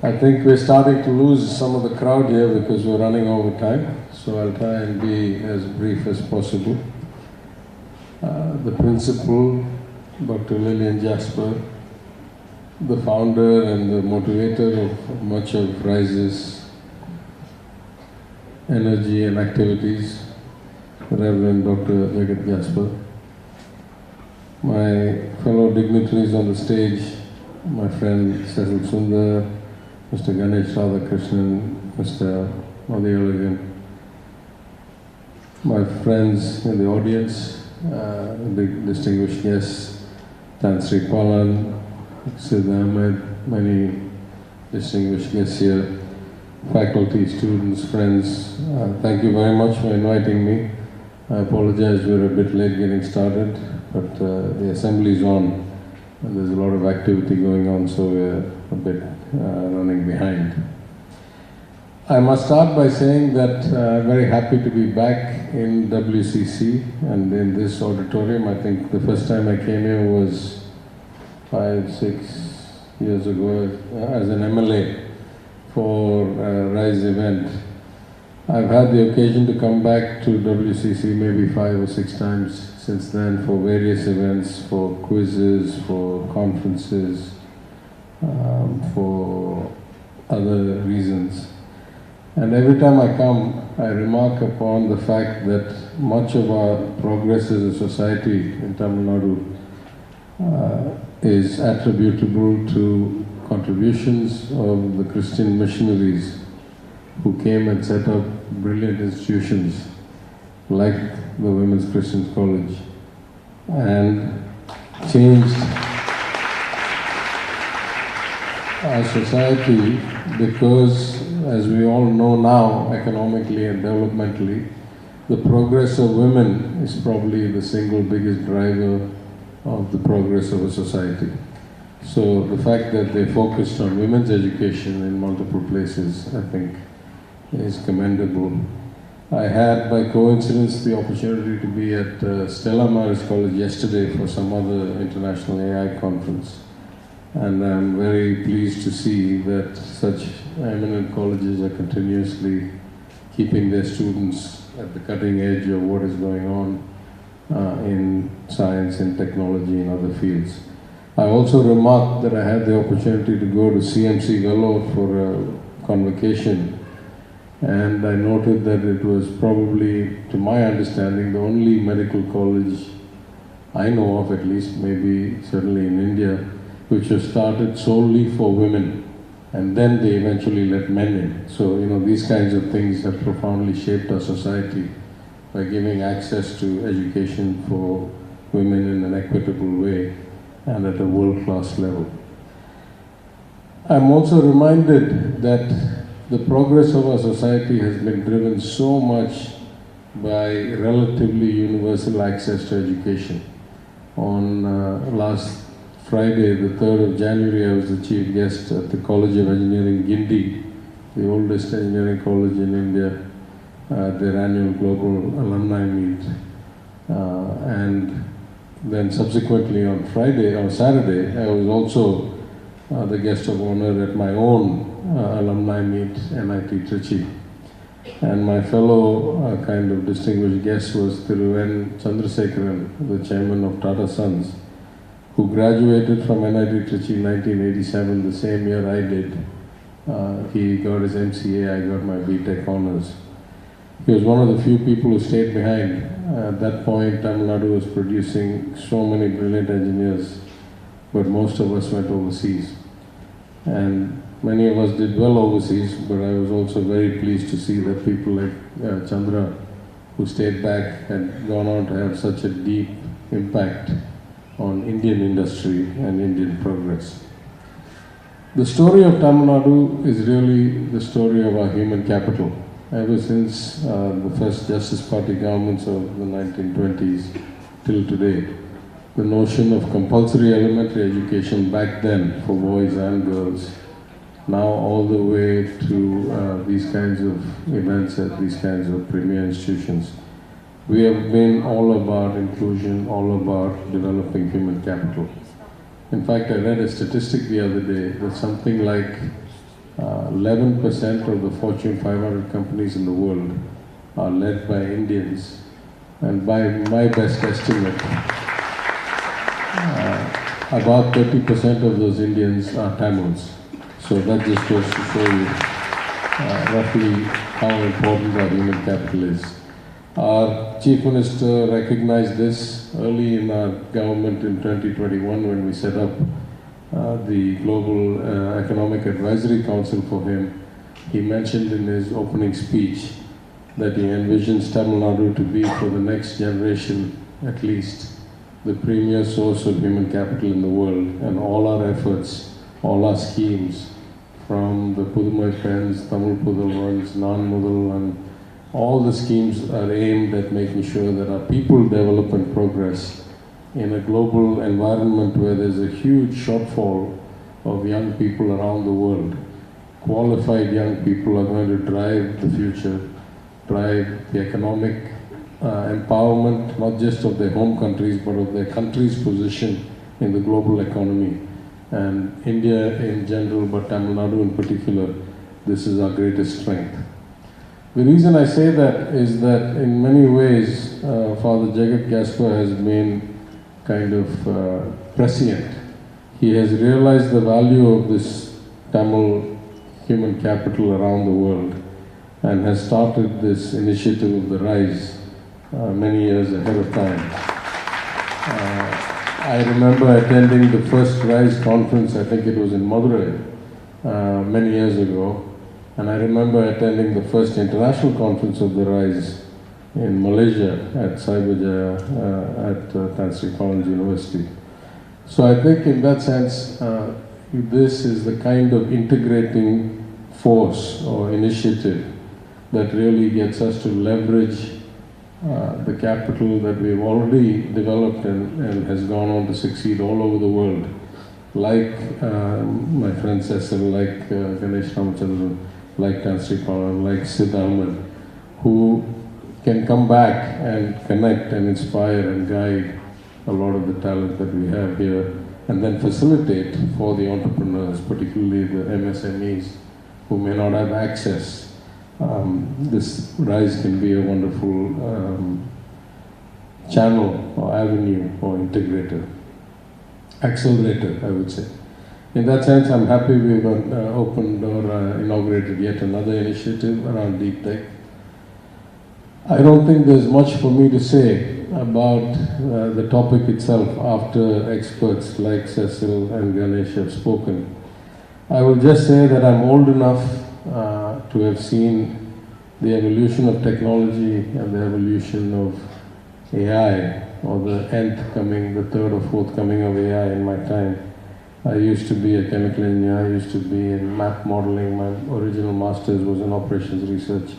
I think we're starting to lose some of the crowd here because we're running over time, so I'll try and be as brief as possible. The principal, Dr. Lillian Jasper, the founder and the motivator of much of RISE's energy and activities, Reverend Dr. Jagat Jasper, my fellow dignitaries on the stage, my friend Cecil Sundar, Mr. Ganesh Radhakrishnan, Mr. Madhyalagan, my friends in the audience, the distinguished guests, Tansri Palan, Sid Ahmed, many distinguished guests here, faculty, students, friends, thank you very much for inviting me. I apologize, we're a bit late getting started, but the assembly is on. And there's a lot of activity going on, so we're a bit running behind. I must start by saying that I'm very happy to be back in WCC and in this auditorium. I think the first time I came here was 5-6 years ago as an MLA for a RISE event. I've had the occasion to come back to WCC maybe 5 or 6 times since then for various events, for quizzes, for conferences, for other reasons. And every time I come, I remark upon the fact that much of our progress as a society in Tamil Nadu is attributable to contributions of the Christian missionaries who came and set up brilliant institutions like the Women's Christian College and changed our society because, as we all know now, economically and developmentally, the progress of women is probably the single biggest driver of the progress of a society. So the fact that they focused on women's education in multiple places, I think, is commendable. I had, by coincidence, the opportunity to be at Stella Maris College yesterday for some other international AI conference. And I'm very pleased to see that such eminent colleges are continuously keeping their students at the cutting edge of what is going on in science and technology and other fields. I also remarked that I had the opportunity to go to CMC Vellore for a convocation, and I noted that it was probably, to my understanding, the only medical college I know of, at least, maybe certainly in India, which was started solely for women, and then they eventually let men in. So, these kinds of things have profoundly shaped our society by giving access to education for women in an equitable way and at a world-class level. I'm also reminded that the progress of our society has been driven so much by relatively universal access to education. On last Friday, the 3rd of January, I was the chief guest at the College of Engineering, Guindy, the oldest engineering college in India, their annual global alumni meet. And then subsequently on Saturday, I was also the guest of honor at my own alumni meet, NIT Trichy. And my fellow kind of distinguished guest was Thiru N. Chandrasekaran, the chairman of Tata Sons, who graduated from NIT Trichy in 1987, the same year I did. He got his MCA, I got my BTech honors. He was one of the few people who stayed behind. At that point, Tamil Nadu was producing so many brilliant engineers, but most of us went overseas. And many of us did well overseas, but I was also very pleased to see that people like Chandra, who stayed back, had gone on to have such a deep impact on Indian industry and Indian progress. The story of Tamil Nadu is really the story of our human capital. Ever since the first Justice Party governments of the 1920s till today, the notion of compulsory elementary education back then for boys and girls, now all the way to these kinds of events at these kinds of premier institutions. We have been all about inclusion, all about developing human capital. In fact, I read a statistic the other day that something like 11% of the Fortune 500 companies in the world are led by Indians, and by my best estimate, about 30% of those Indians are Tamils. So that just goes to show you roughly how important our human capital is. Our Chief Minister recognized this early in our government in 2021 when we set up the Global Economic Advisory Council for him. He mentioned in his opening speech that he envisions Tamil Nadu to be, for the next generation at least, the premier source of human capital in the world, and all our efforts, all our schemes, from the Pudumai Friends, Tamil Pudalvans, Nan Mudalvan, all the schemes are aimed at making sure that our people develop and progress in a global environment where there's a huge shortfall of young people around the world. Qualified young people are going to drive the future, drive the economic empowerment, not just of their home countries, but of their country's position in the global economy. And India in general, but Tamil Nadu in particular, this is our greatest strength. The reason I say that is that in many ways, Father Jagat Gasper has been kind of prescient. He has realized the value of this Tamil human capital around the world and has started this initiative of the RISE many years ahead of time. I remember attending the first RISE conference, I think it was in Madurai, many years ago. And I remember attending the first international conference of the RISE in Malaysia at Cyberjaya at Thanthi College University. So I think in that sense, this is the kind of integrating force or initiative that really gets us to leverage the capital that we've already developed and has gone on to succeed all over the world. Like my friend Cecil, like Ganesh Ramachandran, like Thanthi Pawan, like Sid Ahmed, who can come back and connect and inspire and guide a lot of the talent that we have here, and then facilitate for the entrepreneurs, particularly the MSMEs who may not have access. This RISE can be a wonderful channel or avenue or integrator, accelerator, I would say. In that sense, I'm happy we've opened or inaugurated yet another initiative around deep tech. I don't think there's much for me to say about the topic itself after experts like Cecil and Ganesh have spoken. I will just say that I'm old enough to have seen the evolution of technology and the evolution of AI, or the nth coming, the third or fourth coming of AI in my time. I used to be a chemical engineer, I used to be in map modeling. My original master's was in operations research.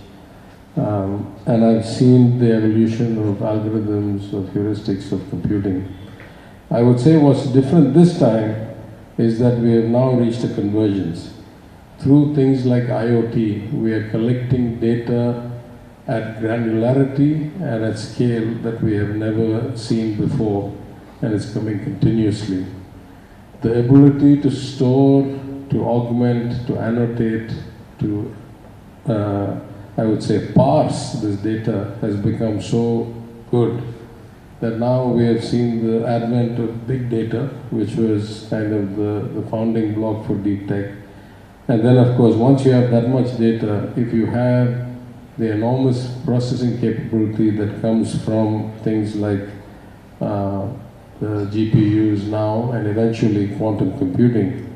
And I've seen the evolution of algorithms, of heuristics, of computing. I would say what's different this time is that we have now reached a convergence. Through things like IoT, we are collecting data at granularity and at scale that we have never seen before, and it's coming continuously. The ability to store, to augment, to annotate, to, I would say, parse this data has become so good that now we have seen the advent of big data, which was kind of the founding block for deep tech. And then, of course, once you have that much data, if you have the enormous processing capability that comes from things like the GPUs now and eventually quantum computing,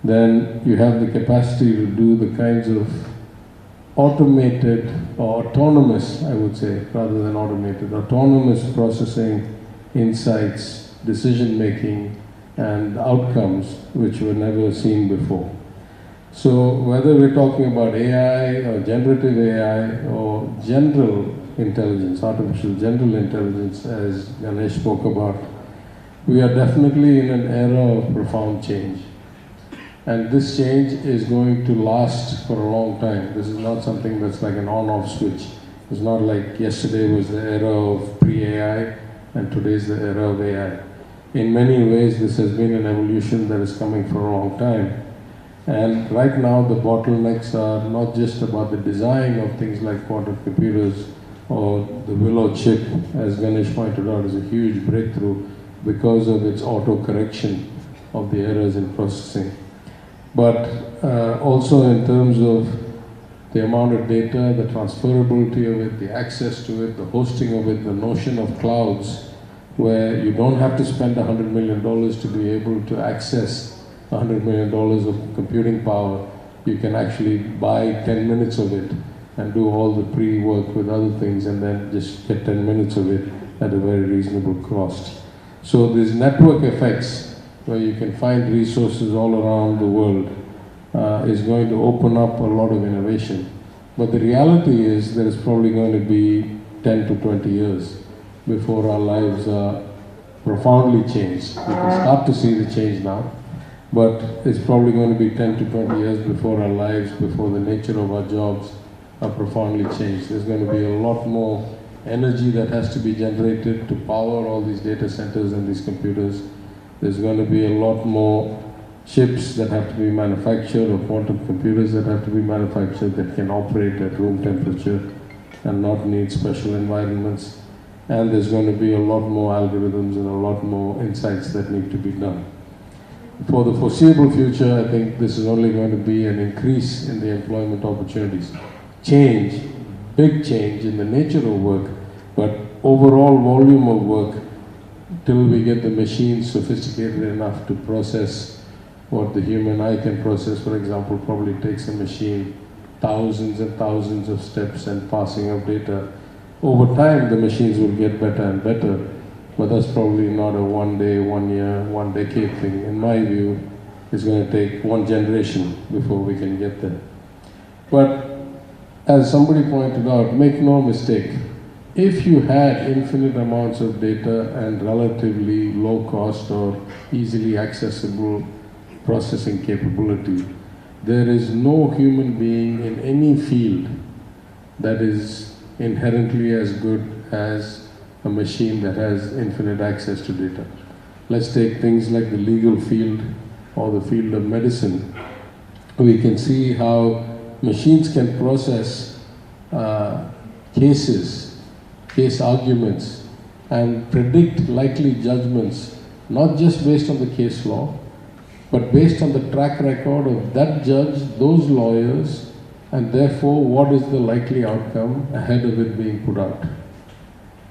then you have the capacity to do the kinds of automated or autonomous, I would say, rather than automated, autonomous processing, insights, decision making, and outcomes which were never seen before. So whether we're talking about AI or generative AI or general intelligence, artificial general intelligence, as Ganesh spoke about, we are definitely in an era of profound change. And this change is going to last for a long time. This is not something that's like an on-off switch. It's not like yesterday was the era of pre-AI and today's the era of AI. In many ways, this has been an evolution that is coming for a long time. And right now, the bottlenecks are not just about the design of things like quantum computers or the Willow chip, as Ganesh pointed out, is a huge breakthrough because of its auto-correction of the errors in processing. But also in terms of the amount of data, the transferability of it, the access to it, the hosting of it, the notion of clouds, where you don't have to spend $100 million to be able to access $100 million of computing power. You can actually buy 10 minutes of it and do all the pre-work with other things and then just get 10 minutes of it at a very reasonable cost. So these network effects, where you can find resources all around the world, is going to open up a lot of innovation. But the reality is there is probably going to be 10 to 20 years before our lives are profoundly changed. We can start to see the change now, but it's probably going to be 10 to 20 years before our lives, before the nature of our jobs are profoundly changed. There's going to be a lot more energy that has to be generated to power all these data centers and these computers. There's going to be a lot more chips that have to be manufactured or quantum computers that have to be manufactured that can operate at room temperature and not need special environments. And there's going to be a lot more algorithms and a lot more insights that need to be done. For the foreseeable future, I think this is only going to be an increase in the employment opportunities. Change, big change in the nature of work, but overall volume of work till we get the machines sophisticated enough to process what the human eye can process. For example, probably takes a machine thousands and thousands of steps and passing of data. Over time, the machines will get better and better, but that's probably not a 1 day, 1 year, 1 decade thing. In my view, it's going to take 1 generation before we can get there. But as somebody pointed out, make no mistake, if you had infinite amounts of data and relatively low cost or easily accessible processing capability, there is no human being in any field that is inherently as good as a machine that has infinite access to data. Let's take things like the legal field or the field of medicine. We can see how machines can process cases, case arguments, and predict likely judgments, not just based on the case law, but based on the track record of that judge, those lawyers, and therefore what is the likely outcome ahead of it being put out.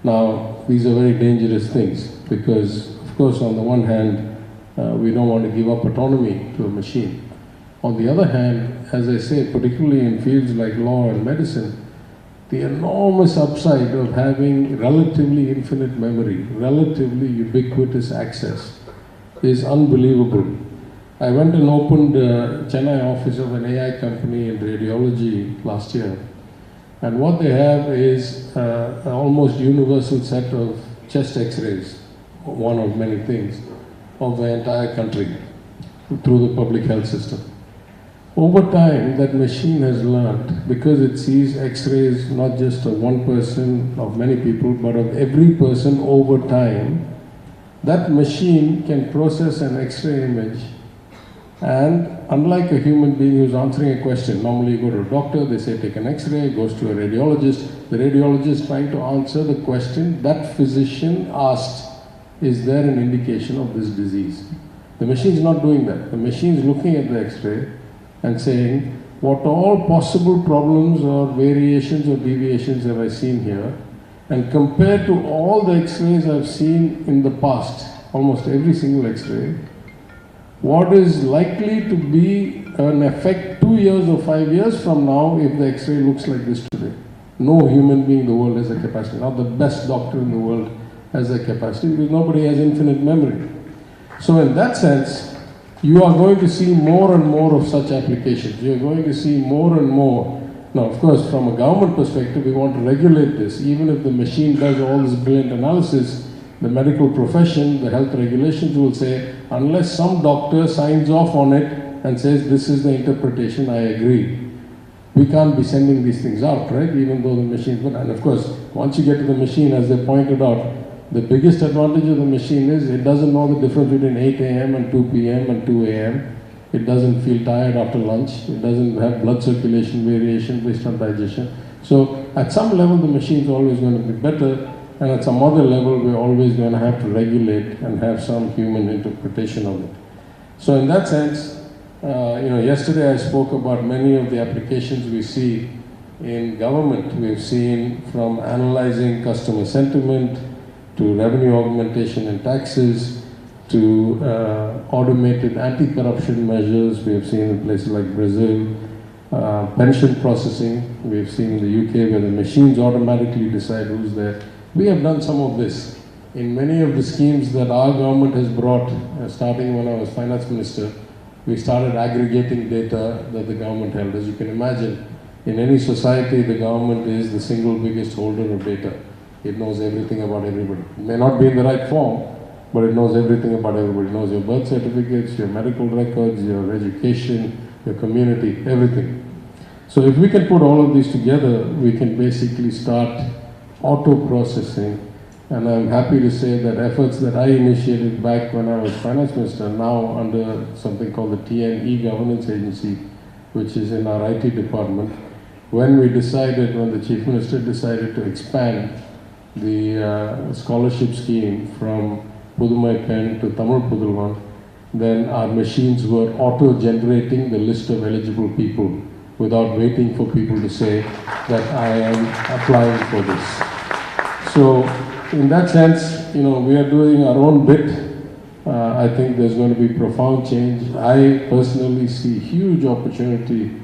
Now, these are very dangerous things because, of course, on the one hand, we don't want to give up autonomy to a machine. On the other hand, as I say, particularly in fields like law and medicine, the enormous upside of having relatively infinite memory, relatively ubiquitous access is unbelievable. I went and opened Chennai office of an AI company in radiology last year. And what they have is an almost universal set of chest x-rays, one of many things, of the entire country through the public health system. Over time, that machine has learned, because it sees x-rays not just of one person, of many people, but of every person over time, that machine can process an x-ray image. And unlike a human being who's answering a question, normally you go to a doctor, they say take an x-ray, goes to a radiologist, the radiologist is trying to answer the question that physician asked, is there an indication of this disease? The machine is not doing that. The machine is looking at the x-ray and saying, what all possible problems or variations or deviations have I seen here? And compared to all the x-rays I've seen in the past, almost every single x-ray, what is likely to be an effect 2 years or 5 years from now if the x-ray looks like this today? No human being in the world has a capacity. Not the best doctor in the world has a capacity, because nobody has infinite memory. So in that sense, you are going to see more and more of such applications. You are going to see more and more. Now, of course, from a government perspective, we want to regulate this. Even if the machine does all this brilliant analysis, the medical profession, the health regulations will say, unless some doctor signs off on it and says, this is the interpretation, I agree. We can't be sending these things out, right? Even though the machine, and of course, once you get to the machine, as they pointed out, the biggest advantage of the machine is it doesn't know the difference between 8 a.m. and 2 p.m. and 2 a.m. It doesn't feel tired after lunch. It doesn't have blood circulation variation based on digestion. So at some level, the machine is always going to be better, and at some other level, we're always going to have to regulate and have some human interpretation of it. So in that sense, yesterday I spoke about many of the applications we see in government. We've seen from analyzing customer sentiment, to revenue augmentation in taxes, to automated anti-corruption measures we have seen in places like Brazil, pension processing we have seen in the UK, where the machines automatically decide who's there. We have done some of this in many of the schemes that our government has brought, starting when I was finance minister. We started aggregating data that the government held. As you can imagine, in any society, the government is the single biggest holder of data. It knows everything about everybody. It may not be in the right form, but it knows everything about everybody. It knows your birth certificates, your medical records, your education, your community, everything. So if we can put all of these together, we can basically start auto-processing. And I'm happy to say that efforts that I initiated back when I was finance minister, now under something called the TNE Governance Agency, which is in our IT department, when the Chief Minister decided to expand the scholarship scheme from Pudumai Pen to Tamil Pudulwan, then our machines were auto-generating the list of eligible people without waiting for people to say that I am applying for this. So in that sense, we are doing our own bit. I think there's going to be profound change. I personally see huge opportunity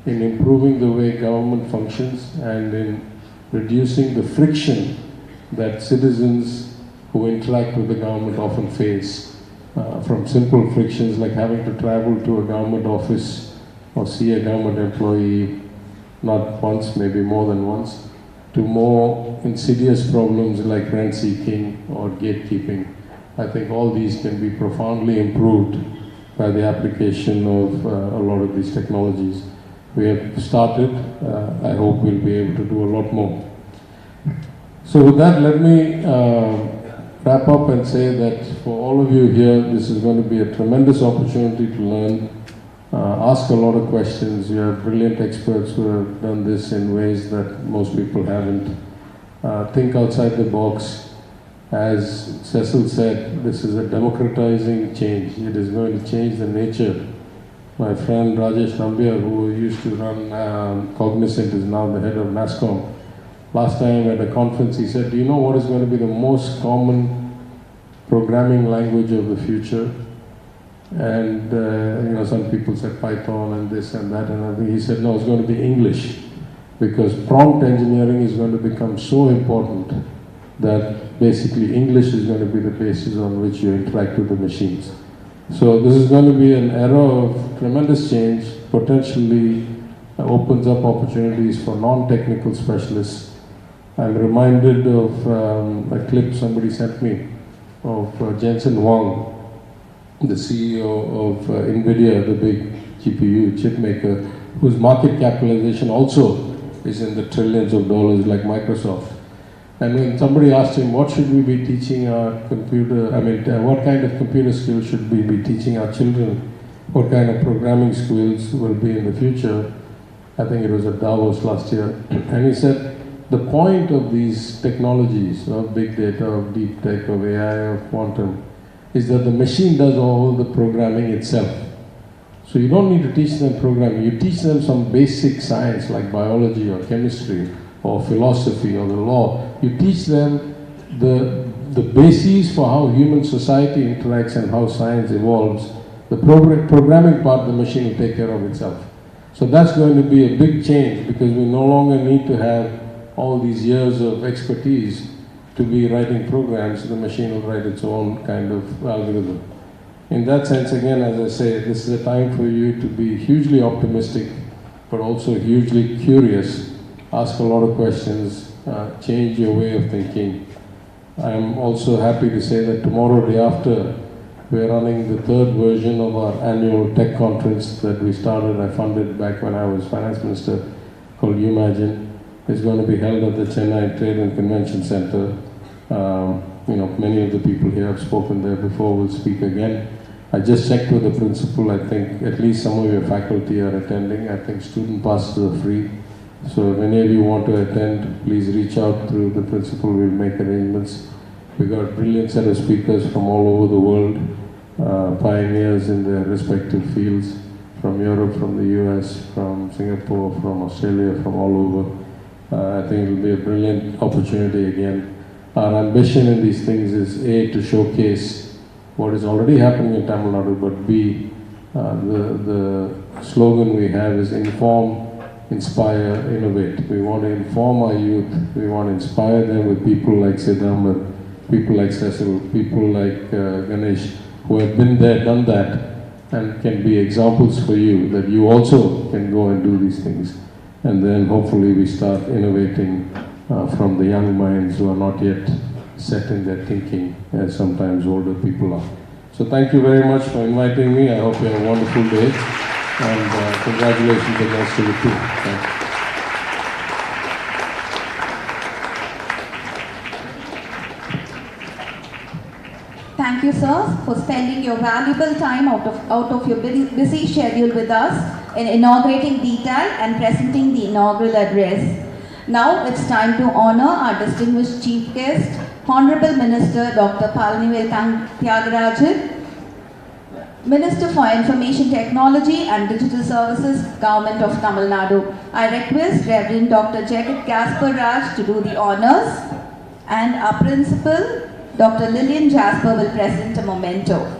in improving the way government functions and in reducing the friction that citizens who interact with the government often face, from simple frictions like having to travel to a government office or see a government employee not once, maybe more than once, to more insidious problems like rent seeking or gatekeeping. I think all these can be profoundly improved by the application of a lot of these technologies. We have started. I hope we'll be able to do a lot more. So with that, let me wrap up and say that for all of you here, this is going to be a tremendous opportunity to learn, ask a lot of questions. You have brilliant experts who have done this in ways that most people haven't. Think outside the box. As Cecil said, this is a democratizing change. It is going to change the nature. My friend Rajesh Nambiar, who used to run Cognizant, is now the head of NASSCOM. Last time at a conference, he said, do you know what is going to be the most common programming language of the future? And, some people said Python and this and that, and I think he said, no, it's going to be English, because prompt engineering is going to become so important that basically English is going to be the basis on which you interact with the machines. So this is going to be an era of tremendous change, potentially opens up opportunities for non-technical specialists. I'm reminded of a clip somebody sent me of Jensen Huang, the CEO of NVIDIA, the big GPU chip maker, whose market capitalization also is in the trillions of dollars like Microsoft. And when somebody asked him, what should we be teaching our what kind of computer skills should we be teaching our children? What kind of programming skills will be in the future? I think it was at Davos last year. And he said, the point of these technologies, of big data, of deep tech, of AI, of quantum, is that the machine does all the programming itself. So you don't need to teach them programming. You teach them some basic science like biology or chemistry or philosophy or the law. You teach them the bases for how human society interacts and how science evolves. The programming part, the machine will take care of itself. So that's going to be a big change because we no longer need to have all these years of expertise to be writing programs. The machine will write its own kind of algorithm. In that sense, again, as I say, this is a time for you to be hugely optimistic, but also hugely curious. Ask a lot of questions, change your way of thinking. I'm also happy to say that tomorrow, day after, we're running the third version of our annual tech conference that we started, I funded back when I was finance minister, called Imagine. It's going to be held at the Chennai Trade and Convention Center. Many of the people here have spoken there before, will speak again. I just checked with the principal. I think at least some of your faculty are attending. I think student passes are free. So if any of you want to attend, please reach out through the principal. We'll make arrangements. We got a brilliant set of speakers from all over the world, pioneers in their respective fields, from Europe, from the US, from Singapore, from Australia, from all over. I think it will be a brilliant opportunity again. Our ambition in these things is A, to showcase what is already happening in Tamil Nadu, but B, the slogan we have is inform, inspire, innovate. We want to inform our youth, we want to inspire them with people like Siddhamar, people like Cecil, people like Ganesh, who have been there, done that, and can be examples for you that you also can go and do these things. And then hopefully we start innovating from the young minds who are not yet set in their thinking, as sometimes older people are. So thank you very much for inviting me. I hope you have a wonderful day. And congratulations again to the team. Thank you. Thank you, sir, for spending your valuable time out of your busy schedule with us in inaugurating detail and presenting the inaugural address. Now it's time to honor our distinguished chief guest, Honorable Minister Dr. Palanivel Thiagarajan, Minister for Information Technology and Digital Services, Government of Tamil Nadu. I request Reverend Dr. Jagat Gaspar Raj to do the honors, and our principal, Dr. Lillian Jasper, will present a memento.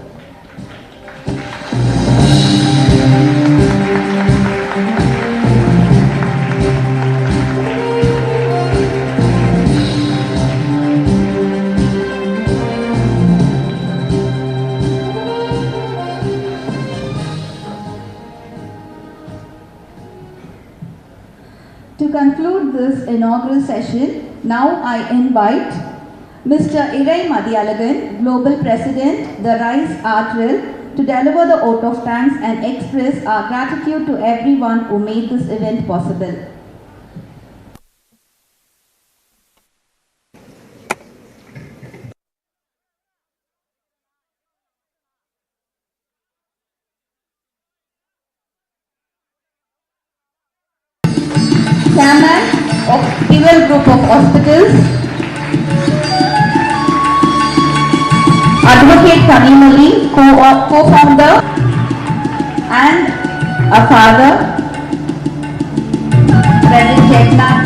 To conclude this inaugural session, now I invite Mr. Irai Madhyalagan, Global President, the RISE Artril, to deliver the oath of thanks and express our gratitude to everyone who made this event possible. Chairman of Pival Group of Hospitals, Advocate Kanimali, co-founder and a father, Reverend Adithanar.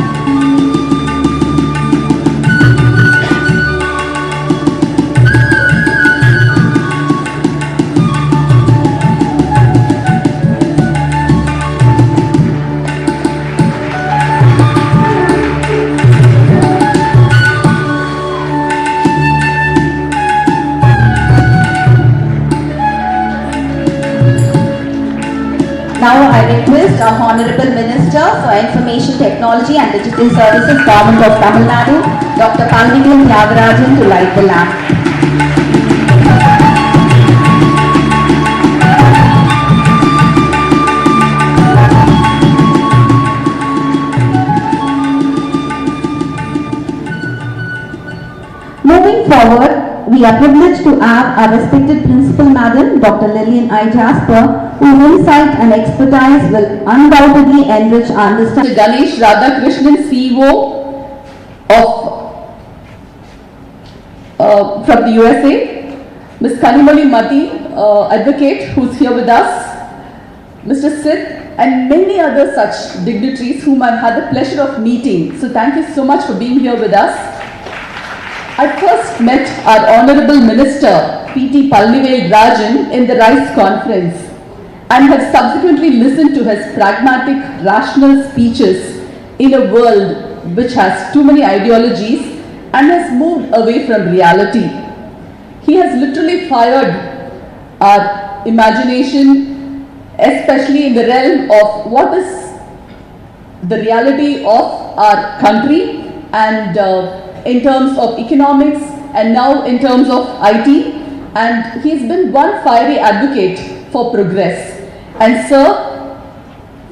Now I request our Honorable Minister for Information Technology and Digital Services, Government of Tamil Nadu, Dr. Thanthi to light the lamp. Moving forward, we are privileged to have our respected Principal Madam, Dr. Lillian I. Jasper, whose insight and expertise will undoubtedly enrich our understanding. Mr. Ganesh Radhakrishnan, CEO from the USA, Ms. Kanimali Mati, advocate who's here with us, Mr. Sid, and many other such dignitaries whom I've had the pleasure of meeting. So thank you so much for being here with us. I first met our Honorable Minister P.T. Palnivel Rajan in the RICE conference and have subsequently listened to his pragmatic, rational speeches in a world which has too many ideologies and has moved away from reality. He has literally fired our imagination, especially in the realm of what is the reality of our country and in terms of economics and now in terms of IT, and he's been one fiery advocate for progress. And sir,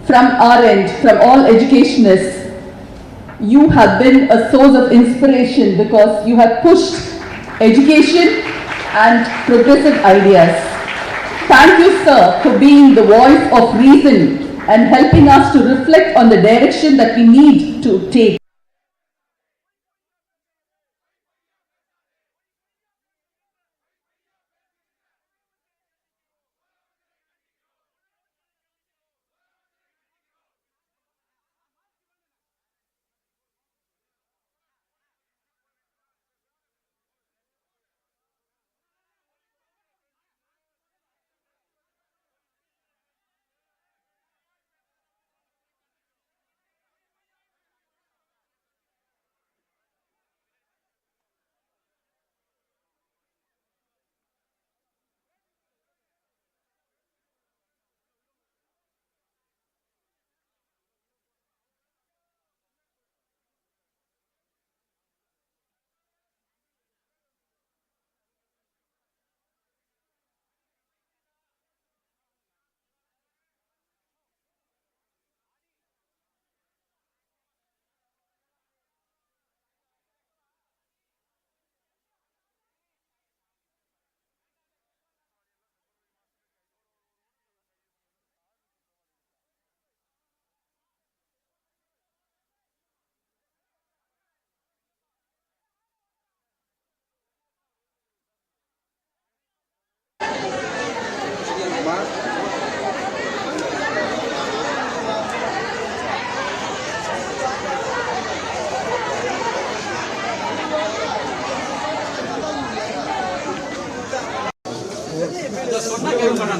from our end, from all educationists, you have been a source of inspiration because you have pushed education and progressive ideas. Thank you, sir, for being the voice of reason and helping us to reflect on the direction that we need to take.